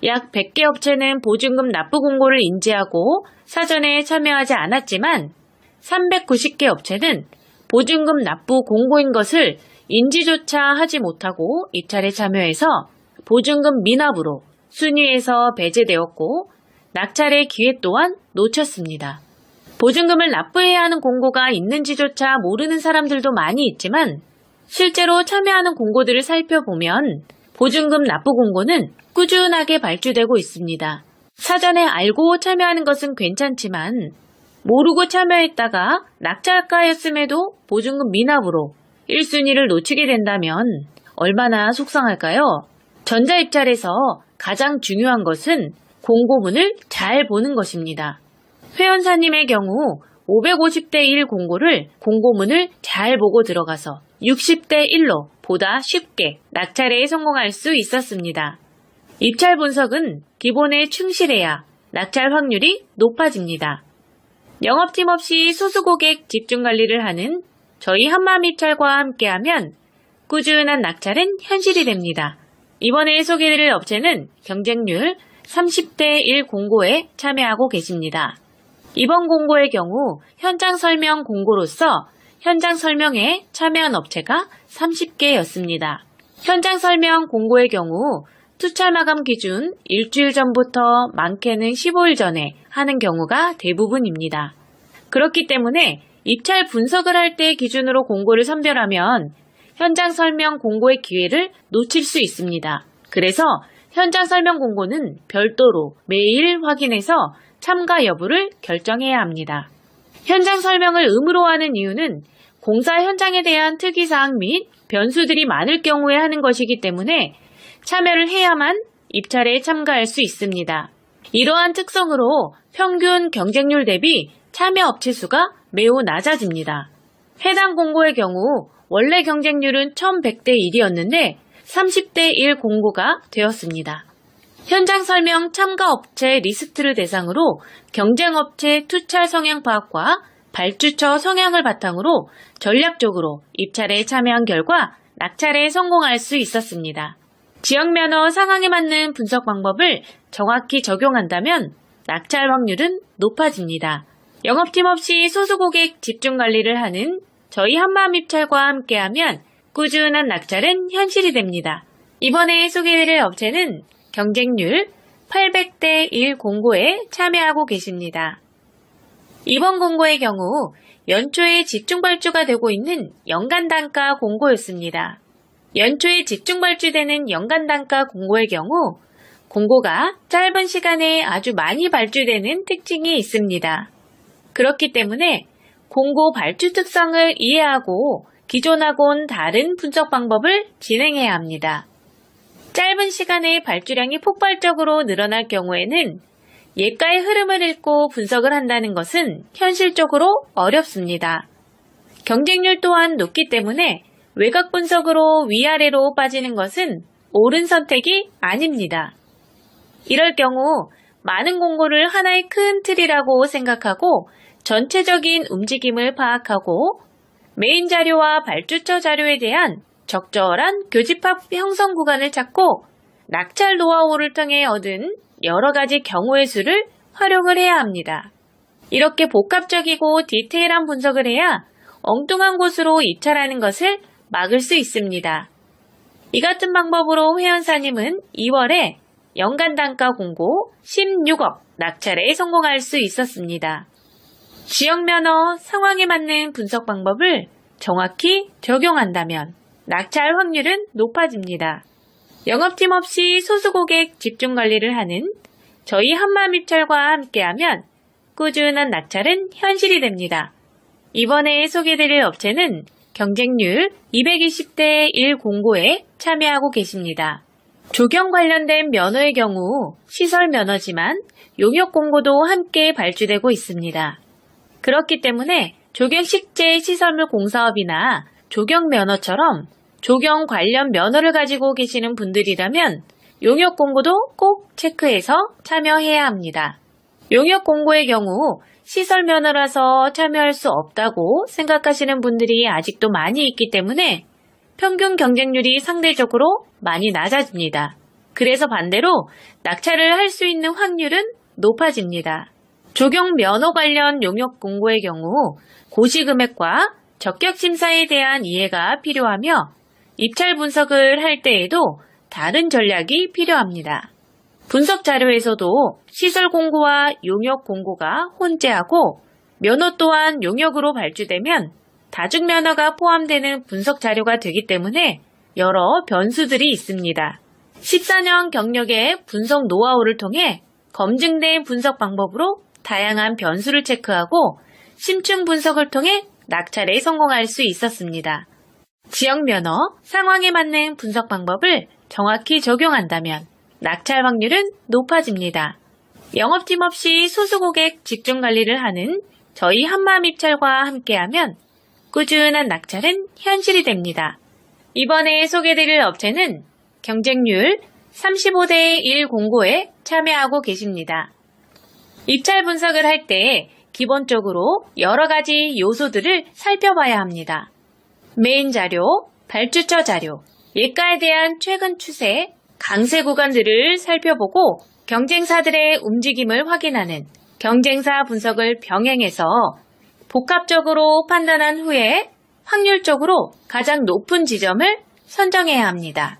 약 100개 업체는 보증금 납부 공고를 인지하고 사전에 참여하지 않았지만 390개 업체는 보증금 납부 공고인 것을 인지조차 하지 못하고 입찰에 참여해서 보증금 미납으로 순위에서 배제되었고 낙찰의 기회 또한 놓쳤습니다. 보증금을 납부해야 하는 공고가 있는지조차 모르는 사람들도 많이 있지만 실제로 참여하는 공고들을 살펴보면 보증금 납부 공고는 꾸준하게 발주되고 있습니다. 사전에 알고 참여하는 것은 괜찮지만 모르고 참여했다가 낙찰가였음에도 보증금 미납으로 1순위를 놓치게 된다면 얼마나 속상할까요? 전자입찰에서 가장 중요한 것은 공고문을 잘 보는 것입니다. 회원사님의 경우 550대 1 공고를 공고문을 잘 보고 들어가서 60대 1로 보다 쉽게 낙찰에 성공할 수 있었습니다. 입찰 분석은 기본에 충실해야 낙찰 확률이 높아집니다. 영업팀 없이 소수고객 집중관리를 하는 저희 한마음입찰과 함께하면 꾸준한 낙찰은 현실이 됩니다. 이번에 소개해드릴 업체는 경쟁률 30대 1 공고에 참여하고 계십니다. 이번 공고의 경우 현장 설명 공고로서 현장 설명에 참여한 업체가 30개였습니다. 현장 설명 공고의 경우 투찰 마감 기준 일주일 전부터 많게는 15일 전에 하는 경우가 대부분입니다. 그렇기 때문에 입찰 분석을 할 때 기준으로 공고를 선별하면 현장 설명 공고의 기회를 놓칠 수 있습니다. 그래서 현장 설명 공고는 별도로 매일 확인해서 참가 여부를 결정해야 합니다. 현장 설명을 의무로 하는 이유는 공사 현장에 대한 특이사항 및 변수들이 많을 경우에 하는 것이기 때문에 참여를 해야만 입찰에 참가할 수 있습니다. 이러한 특성으로 평균 경쟁률 대비 참여 업체 수가 매우 낮아집니다. 해당 공고의 경우 원래 경쟁률은 1100대 1이었는데 30대 1 공고가 되었습니다. 현장 설명 참가 업체 리스트를 대상으로 경쟁업체 투찰 성향 파악과 발주처 성향을 바탕으로 전략적으로 입찰에 참여한 결과 낙찰에 성공할 수 있었습니다. 지역 면허 상황에 맞는 분석 방법을 정확히 적용한다면 낙찰 확률은 높아집니다. 영업팀 없이 소수고객 집중관리를 하는 저희 한마음입찰과 함께하면 꾸준한 낙찰은 현실이 됩니다. 이번에 소개해드릴 업체는 경쟁률 800대 1 공고에 참여하고 계십니다. 이번 공고의 경우 연초에 집중 발주가 되고 있는 연간 단가 공고였습니다. 연초에 집중 발주되는 연간 단가 공고의 경우 공고가 짧은 시간에 아주 많이 발주되는 특징이 있습니다. 그렇기 때문에 공고 발주 특성을 이해하고 기존하고는 다른 분석 방법을 진행해야 합니다. 짧은 시간에 발주량이 폭발적으로 늘어날 경우에는 예가의 흐름을 읽고 분석을 한다는 것은 현실적으로 어렵습니다. 경쟁률 또한 높기 때문에 외곽 분석으로 위아래로 빠지는 것은 옳은 선택이 아닙니다. 이럴 경우 많은 공고를 하나의 큰 틀이라고 생각하고 전체적인 움직임을 파악하고 메인 자료와 발주처 자료에 대한 적절한 교집합 형성 구간을 찾고 낙찰 노하우를 통해 얻은 여러 가지 경우의 수를 활용을 해야 합니다. 이렇게 복합적이고 디테일한 분석을 해야 엉뚱한 곳으로 입찰하는 것을 막을 수 있습니다. 이 같은 방법으로 회원사님은 2월에 연간 단가 공고 16억 낙찰에 성공할 수 있었습니다. 지역 면허 상황에 맞는 분석 방법을 정확히 적용한다면 낙찰 확률은 높아집니다. 영업팀 없이 소수 고객 집중 관리를 하는 저희 한마음입찰과 함께하면 꾸준한 낙찰은 현실이 됩니다. 이번에 소개드릴 업체는 경쟁률 220대 1 공고에 참여하고 계십니다. 조경 관련된 면허의 경우 시설 면허지만 용역 공고도 함께 발주되고 있습니다. 그렇기 때문에 조경식재 시설물 공사업이나 조경 면허처럼 조경 관련 면허를 가지고 계시는 분들이라면 용역 공고도 꼭 체크해서 참여해야 합니다. 용역 공고의 경우 시설 면허라서 참여할 수 없다고 생각하시는 분들이 아직도 많이 있기 때문에 평균 경쟁률이 상대적으로 많이 낮아집니다. 그래서 반대로 낙찰을 할 수 있는 확률은 높아집니다. 조경 면허 관련 용역 공고의 경우 고시 금액과 적격 심사에 대한 이해가 필요하며 입찰 분석을 할 때에도 다른 전략이 필요합니다. 분석 자료에서도 시설 공고와 용역 공고가 혼재하고 면허 또한 용역으로 발주되면 다중 면허가 포함되는 분석 자료가 되기 때문에 여러 변수들이 있습니다. 14년 경력의 분석 노하우를 통해 검증된 분석 방법으로 다양한 변수를 체크하고 심층 분석을 통해 낙찰에 성공할 수 있었습니다. 지역 면허, 상황에 맞는 분석 방법을 정확히 적용한다면 낙찰 확률은 높아집니다. 영업팀 없이 소수 고객 집중 관리를 하는 저희 한마음입찰과 함께하면 꾸준한 낙찰은 현실이 됩니다. 이번에 소개드릴 업체는 경쟁률 35대 1 공고에 참여하고 계십니다. 입찰 분석을 할 때 기본적으로 여러 가지 요소들을 살펴봐야 합니다. 메인 자료, 발주처 자료, 예가에 대한 최근 추세, 강세 구간들을 살펴보고 경쟁사들의 움직임을 확인하는 경쟁사 분석을 병행해서 복합적으로 판단한 후에 확률적으로 가장 높은 지점을 선정해야 합니다.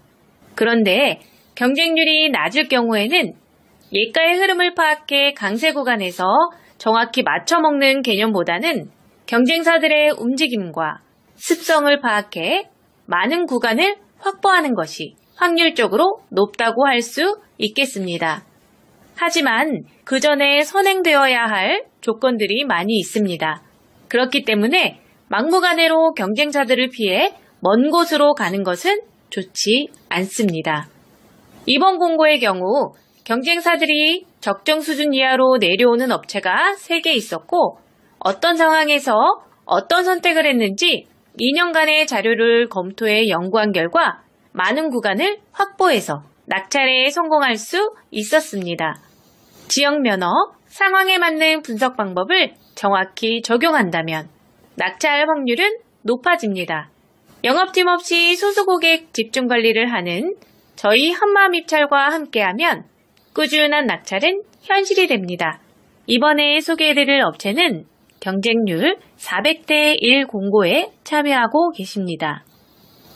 그런데 경쟁률이 낮을 경우에는 예가의 흐름을 파악해 강세 구간에서 정확히 맞춰먹는 개념보다는 경쟁사들의 움직임과 습성을 파악해 많은 구간을 확보하는 것이 확률적으로 높다고 할 수 있겠습니다. 하지만 그 전에 선행되어야 할 조건들이 많이 있습니다. 그렇기 때문에 막무가내로 경쟁사들을 피해 먼 곳으로 가는 것은 좋지 않습니다. 이번 공고의 경우 경쟁사들이 적정 수준 이하로 내려오는 업체가 3개 있었고 어떤 상황에서 어떤 선택을 했는지 2년간의 자료를 검토해 연구한 결과 많은 구간을 확보해서 낙찰에 성공할 수 있었습니다. 지역 면허, 상황에 맞는 분석 방법을 정확히 적용한다면 낙찰 확률은 높아집니다. 영업팀 없이 소수 고객 집중 관리를 하는 저희 한마음입찰과 함께하면 꾸준한 낙찰은 현실이 됩니다. 이번에 소개해드릴 업체는 경쟁률 400대 1 공고에 참여하고 계십니다.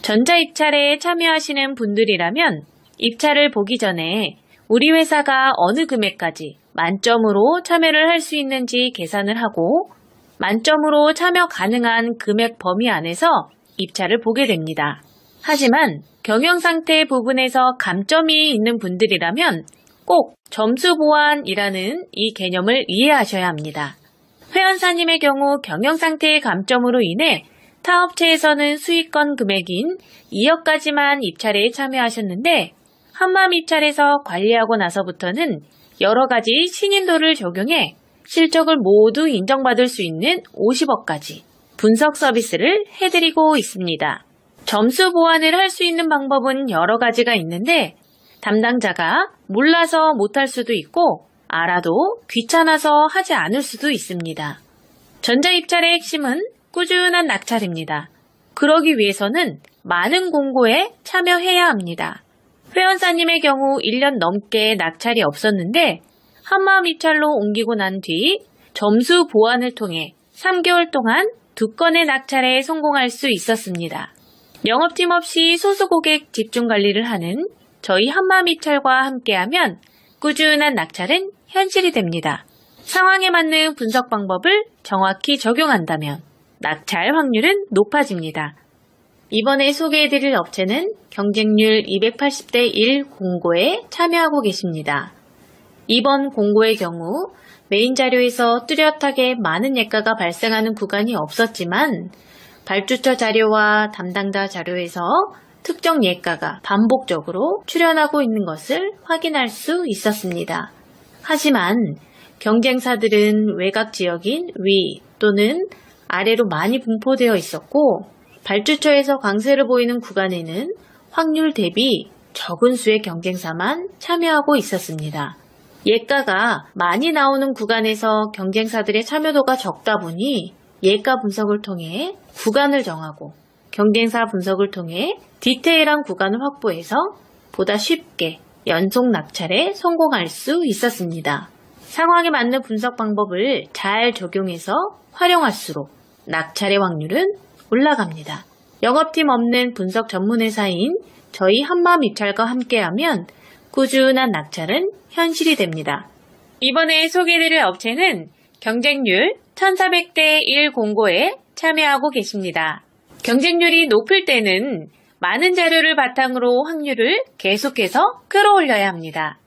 전자입찰에 참여하시는 분들이라면 입찰을 보기 전에 우리 회사가 어느 금액까지 만점으로 참여를 할 수 있는지 계산을 하고 만점으로 참여 가능한 금액 범위 안에서 입찰을 보게 됩니다. 하지만 경영상태 부분에서 감점이 있는 분들이라면 꼭 점수 보완이라는 이 개념을 이해하셔야 합니다. 회원사님의 경우 경영상태의 감점으로 인해 타 업체에서는 수익권 금액인 2억까지만 입찰에 참여하셨는데 한마음입찰에서 관리하고 나서부터는 여러 가지 신인도를 적용해 실적을 모두 인정받을 수 있는 50억까지 분석 서비스를 해드리고 있습니다. 점수 보완을 할 수 있는 방법은 여러 가지가 있는데 담당자가 몰라서 못할 수도 있고 알아도 귀찮아서 하지 않을 수도 있습니다. 전자입찰의 핵심은 꾸준한 낙찰입니다. 그러기 위해서는 많은 공고에 참여해야 합니다. 회원사님의 경우 1년 넘게 낙찰이 없었는데 한마음입찰로 옮기고 난 뒤 점수 보완을 통해 3개월 동안 2건의 낙찰에 성공할 수 있었습니다. 영업팀 없이 소수 고객 집중 관리를 하는 저희 한마음입찰과 함께하면 꾸준한 낙찰은 현실이 됩니다. 상황에 맞는 분석 방법을 정확히 적용한다면 낙찰 확률은 높아집니다. 이번에 소개해드릴 업체는 경쟁률 280대 1 공고에 참여하고 계십니다. 이번 공고의 경우 메인 자료에서 뚜렷하게 많은 예가가 발생하는 구간이 없었지만 발주처 자료와 담당자 자료에서 특정 예가가 반복적으로 출현하고 있는 것을 확인할 수 있었습니다. 하지만 경쟁사들은 외곽 지역인 위 또는 아래로 많이 분포되어 있었고 발주처에서 강세를 보이는 구간에는 확률 대비 적은 수의 경쟁사만 참여하고 있었습니다. 예가가 많이 나오는 구간에서 경쟁사들의 참여도가 적다 보니 예가 분석을 통해 구간을 정하고 경쟁사 분석을 통해 디테일한 구간을 확보해서 보다 쉽게 연속 낙찰에 성공할 수 있었습니다. 상황에 맞는 분석 방법을 잘 적용해서 활용할수록 낙찰의 확률은 올라갑니다. 영업팀 없는 분석 전문회사인 저희 한마음입찰과 함께하면 꾸준한 낙찰은 현실이 됩니다. 이번에 소개해드릴 업체는 경쟁률 1400대 1 공고에 참여하고 계십니다. 경쟁률이 높을 때는 많은 자료를 바탕으로 확률을 계속해서 끌어올려야 합니다.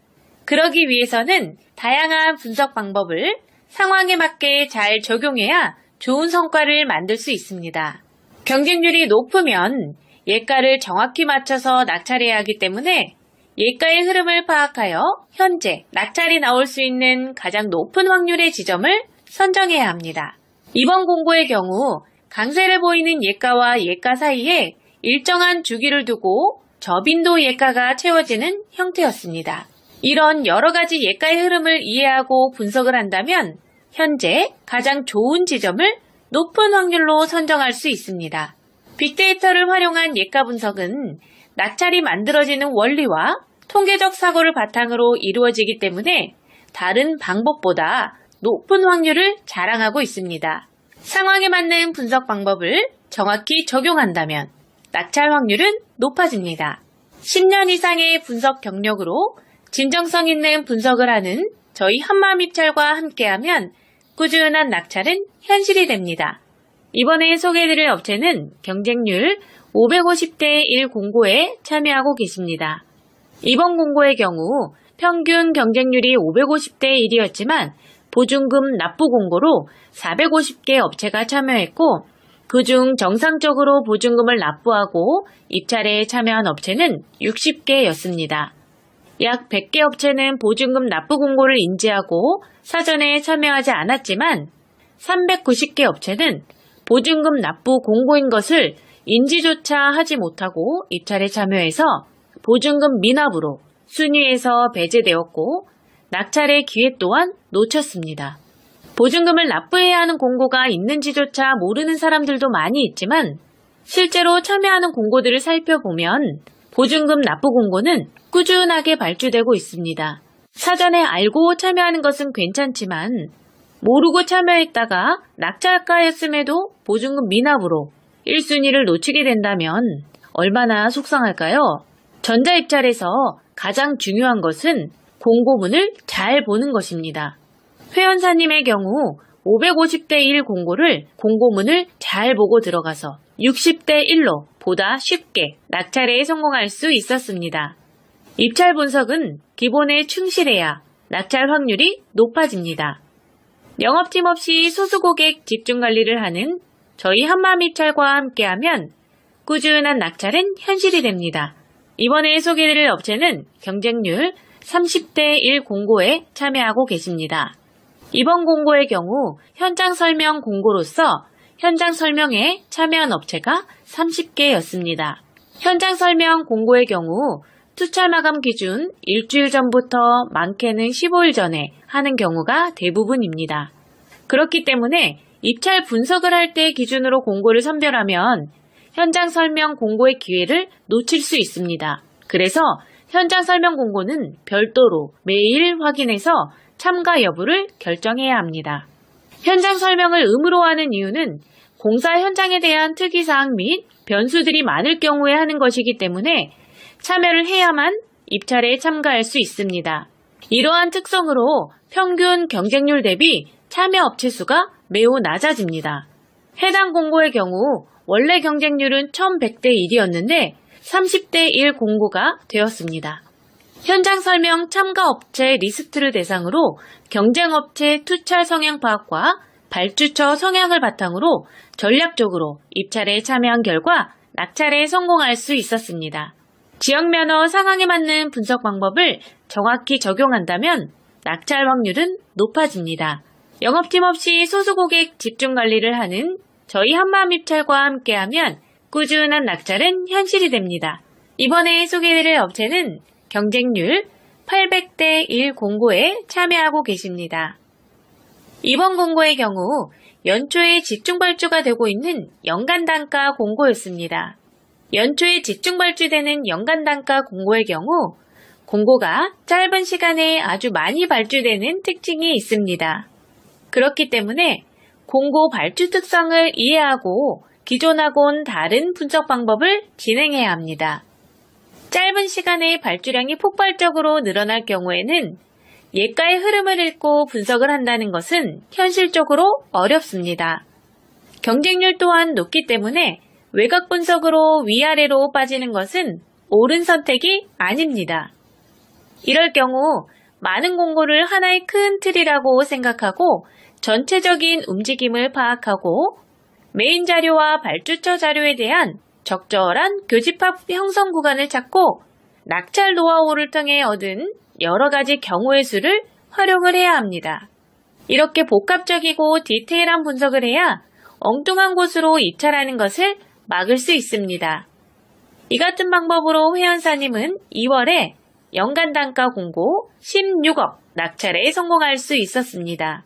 그러기 위해서는 다양한 분석 방법을 상황에 맞게 잘 적용해야 좋은 성과를 만들 수 있습니다. 경쟁률이 높으면 예가를 정확히 맞춰서 낙찰해야 하기 때문에 예가의 흐름을 파악하여 현재 낙찰이 나올 수 있는 가장 높은 확률의 지점을 선정해야 합니다. 이번 공고의 경우 강세를 보이는 예가와 예가 사이에 일정한 주기를 두고 저빈도 예가가 채워지는 형태였습니다. 이런 여러 가지 예가의 흐름을 이해하고 분석을 한다면 현재 가장 좋은 지점을 높은 확률로 선정할 수 있습니다. 빅데이터를 활용한 예가 분석은 낙찰이 만들어지는 원리와 통계적 사고를 바탕으로 이루어지기 때문에 다른 방법보다 높은 확률을 자랑하고 있습니다. 상황에 맞는 분석 방법을 정확히 적용한다면 낙찰 확률은 높아집니다. 10년 이상의 분석 경력으로 진정성 있는 분석을 하는 저희 한마음입찰과 함께하면 꾸준한 낙찰은 현실이 됩니다. 이번에 소개해드릴 업체는 경쟁률 550대 1 공고에 참여하고 계십니다. 이번 공고의 경우 평균 경쟁률이 550대 1이었지만 보증금 납부 공고로 450개 업체가 참여했고 그중 정상적으로 보증금을 납부하고 입찰에 참여한 업체는 60개였습니다. 약 100개 업체는 보증금 납부 공고를 인지하고 사전에 참여하지 않았지만 390개 업체는 보증금 납부 공고인 것을 인지조차 하지 못하고 입찰에 참여해서 보증금 미납으로 순위에서 배제되었고 낙찰의 기회 또한 놓쳤습니다. 보증금을 납부해야 하는 공고가 있는지조차 모르는 사람들도 많이 있지만 실제로 참여하는 공고들을 살펴보면 보증금 납부 공고는 꾸준하게 발주되고 있습니다. 사전에 알고 참여하는 것은 괜찮지만 모르고 참여했다가 낙찰가였음에도 보증금 미납으로 1순위를 놓치게 된다면 얼마나 속상할까요? 전자입찰에서 가장 중요한 것은 공고문을 잘 보는 것입니다. 회원사님의 경우 550대 1 공고를 공고문을 잘 보고 들어가서 60대 1로 보다 쉽게 낙찰에 성공할 수 있었습니다. 입찰 분석은 기본에 충실해야 낙찰 확률이 높아집니다. 영업팀 없이 소수 고객 집중 관리를 하는 저희 한마음입찰과 함께하면 꾸준한 낙찰은 현실이 됩니다. 이번에 소개해드릴 업체는 경쟁률 30대 1 공고에 참여하고 계십니다. 이번 공고의 경우 현장 설명 공고로서 현장 설명에 참여한 업체가 30개였습니다. 현장 설명 공고의 경우 투철 마감 기준 일주일 전부터 많게는 15일 전에 하는 경우가 대부분입니다. 그렇기 때문에 입찰 분석을 할 때 기준으로 공고를 선별하면 현장 설명 공고의 기회를 놓칠 수 있습니다. 그래서 현장 설명 공고는 별도로 매일 확인해서 참가 여부를 결정해야 합니다. 현장 설명을 의무로 하는 이유는 공사 현장에 대한 특이사항 및 변수들이 많을 경우에 하는 것이기 때문에 참여를 해야만 입찰에 참가할 수 있습니다. 이러한 특성으로 평균 경쟁률 대비 참여 업체 수가 매우 낮아집니다. 해당 공고의 경우 원래 경쟁률은 1100대 1이었는데 30대 1 공고가 되었습니다. 현장 설명 참가 업체 리스트를 대상으로 경쟁업체 투철 성향 파악과 발주처 성향을 바탕으로 전략적으로 입찰에 참여한 결과 낙찰에 성공할 수 있었습니다. 지역 면허 상황에 맞는 분석 방법을 정확히 적용한다면 낙찰 확률은 높아집니다. 영업팀 없이 소수 고객 집중 관리를 하는 저희 한마음입찰과 함께하면 꾸준한 낙찰은 현실이 됩니다. 이번에 소개해드릴 업체는 경쟁률 800대 1 공고에 참여하고 계십니다. 이번 공고의 경우 연초에 집중 발주가 되고 있는 연간 단가 공고였습니다. 연초에 집중 발주되는 연간 단가 공고의 경우 공고가 짧은 시간에 아주 많이 발주되는 특징이 있습니다. 그렇기 때문에 공고 발주 특성을 이해하고 기존하고는 다른 분석 방법을 진행해야 합니다. 짧은 시간에 발주량이 폭발적으로 늘어날 경우에는 예가의 흐름을 읽고 분석을 한다는 것은 현실적으로 어렵습니다. 경쟁률 또한 높기 때문에 외곽 분석으로 위아래로 빠지는 것은 옳은 선택이 아닙니다. 이럴 경우 많은 공고를 하나의 큰 틀이라고 생각하고 전체적인 움직임을 파악하고 메인 자료와 발주처 자료에 대한 적절한 교집합 형성 구간을 찾고 낙찰 노하우를 통해 얻은 여러 가지 경우의 수를 활용을 해야 합니다. 이렇게 복합적이고 디테일한 분석을 해야 엉뚱한 곳으로 입찰하는 것을 막을 수 있습니다. 이 같은 방법으로 회원사님은 2월에 연간 단가 공고 16억 낙찰에 성공할 수 있었습니다.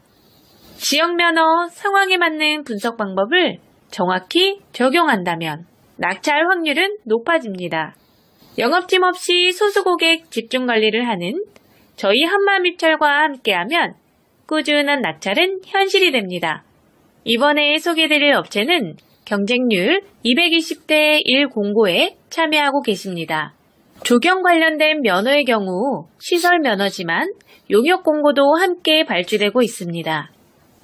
지역 면허 상황에 맞는 분석 방법을 정확히 적용한다면 낙찰 확률은 높아집니다. 영업팀 없이 소수 고객 집중 관리를 하는 저희 한마음입찰과 함께하면 꾸준한 낙찰은 현실이 됩니다. 이번에 소개해드릴 업체는 경쟁률 220대 1 공고에 참여하고 계십니다. 조경 관련된 면허의 경우 시설 면허지만 용역 공고도 함께 발주되고 있습니다.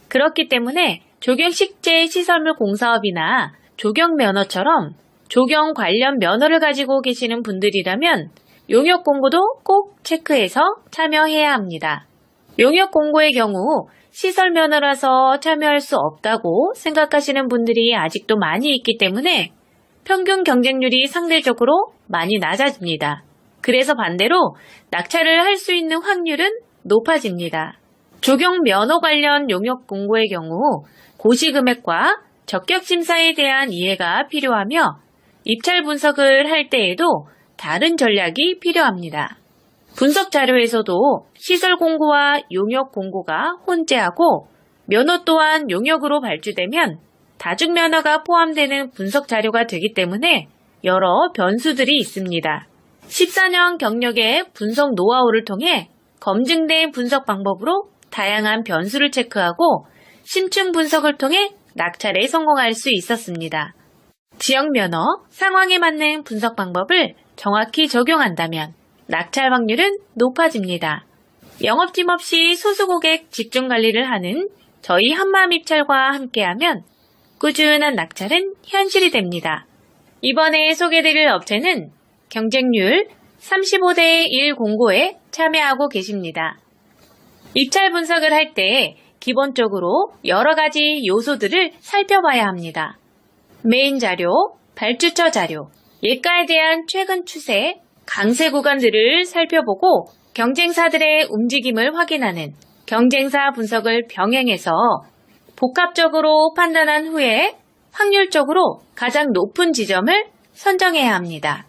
그렇기 때문에 조경 식재 시설물 공사업이나 조경 면허처럼 조경 관련 면허를 가지고 계시는 분들이라면 용역 공고도 꼭 체크해서 참여해야 합니다. 용역 공고의 경우 시설 면허라서 참여할 수 없다고 생각하시는 분들이 아직도 많이 있기 때문에 평균 경쟁률이 상대적으로 많이 낮아집니다. 그래서 반대로 낙찰을 할 수 있는 확률은 높아집니다. 조경 면허 관련 용역 공고의 경우 고시금액과 적격심사에 대한 이해가 필요하며 입찰 분석을 할 때에도 다른 전략이 필요합니다. 분석 자료에서도 시설 공고와 용역 공고가 혼재하고 면허 또한 용역으로 발주되면 다중 면허가 포함되는 분석 자료가 되기 때문에 여러 변수들이 있습니다. 14년 경력의 분석 노하우를 통해 검증된 분석 방법으로 다양한 변수를 체크하고 심층 분석을 통해 낙찰에 성공할 수 있었습니다. 지역 면허, 상황에 맞는 분석 방법을 정확히 적용한다면 낙찰 확률은 높아집니다. 영업팀 없이 소수 고객 집중 관리를 하는 저희 한마음입찰과 함께하면 꾸준한 낙찰은 현실이 됩니다. 이번에 소개드릴 업체는 경쟁률 35대 1 공고에 참여하고 계십니다. 입찰 분석을 할 때 기본적으로 여러 가지 요소들을 살펴봐야 합니다. 메인 자료, 발주처 자료, 예가에 대한 최근 추세, 강세 구간들을 살펴보고 경쟁사들의 움직임을 확인하는 경쟁사 분석을 병행해서 복합적으로 판단한 후에 확률적으로 가장 높은 지점을 선정해야 합니다.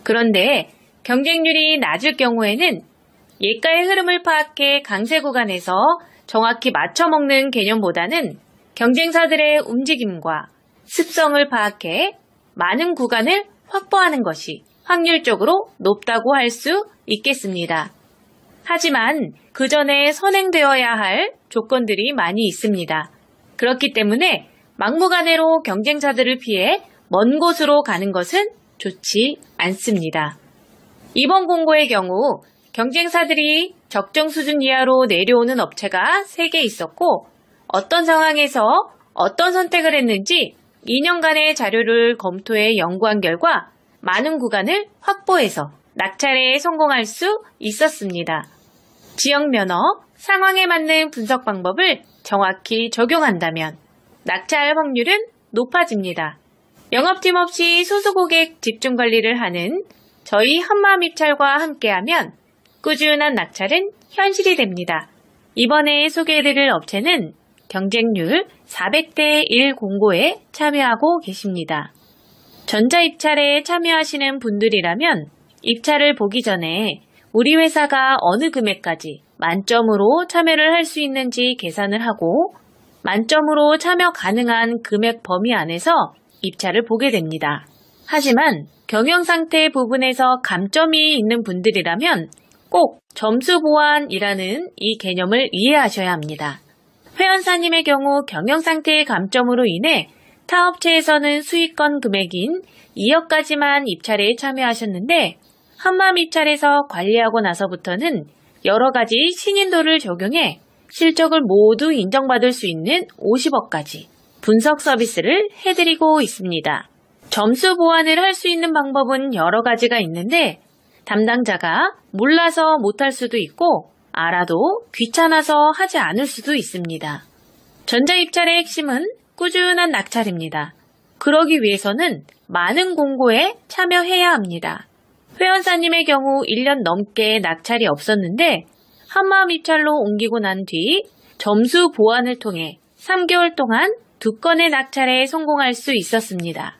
그런데 경쟁률이 낮을 경우에는 예가의 흐름을 파악해 강세 구간에서 정확히 맞춰먹는 개념보다는 경쟁사들의 움직임과 습성을 파악해 많은 구간을 확보하는 것이 확률적으로 높다고 할 수 있겠습니다. 하지만 그 전에 선행되어야 할 조건들이 많이 있습니다. 그렇기 때문에 막무가내로 경쟁사들을 피해 먼 곳으로 가는 것은 좋지 않습니다. 이번 공고의 경우 경쟁사들이 적정 수준 이하로 내려오는 업체가 3개 있었고 어떤 상황에서 어떤 선택을 했는지 2년간의 자료를 검토해 연구한 결과 많은 구간을 확보해서 낙찰에 성공할 수 있었습니다. 지역 면허, 상황에 맞는 분석 방법을 정확히 적용한다면 낙찰 확률은 높아집니다. 영업팀 없이 소수고객 집중 관리를 하는 저희 한마음 입찰과 함께하면 꾸준한 낙찰은 현실이 됩니다. 이번에 소개해드릴 업체는 경쟁률 400대 1 공고에 참여하고 계십니다. 전자입찰에 참여하시는 분들이라면 입찰을 보기 전에 우리 회사가 어느 금액까지 만점으로 참여를 할 수 있는지 계산을 하고 만점으로 참여 가능한 금액 범위 안에서 입찰을 보게 됩니다. 하지만 경영상태 부분에서 감점이 있는 분들이라면 꼭 점수 보완이라는 이 개념을 이해하셔야 합니다. 회원사님의 경우 경영상태의 감점으로 인해 타 업체에서는 수익권 금액인 2억까지만 입찰에 참여하셨는데 한마음 입찰에서 관리하고 나서부터는 여러 가지 신인도를 적용해 실적을 모두 인정받을 수 있는 50억까지 분석 서비스를 해드리고 있습니다. 점수 보완을 할 수 있는 방법은 여러 가지가 있는데 담당자가 몰라서 못할 수도 있고 알아도 귀찮아서 하지 않을 수도 있습니다. 전자입찰의 핵심은 꾸준한 낙찰입니다. 그러기 위해서는 많은 공고에 참여해야 합니다. 회원사님의 경우 1년 넘게 낙찰이 없었는데 한마음 입찰로 옮기고 난 뒤 점수 보완을 통해 3개월 동안 2건의 낙찰에 성공할 수 있었습니다.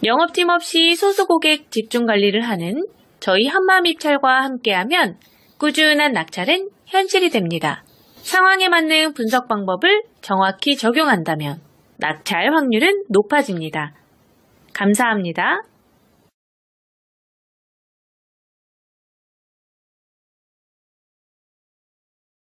영업팀 없이 소수고객 집중 관리를 하는 저희 한마음 입찰과 함께하면 꾸준한 낙찰은 현실이 됩니다. 상황에 맞는 분석 방법을 정확히 적용한다면 낙찰 확률은 높아집니다. 감사합니다.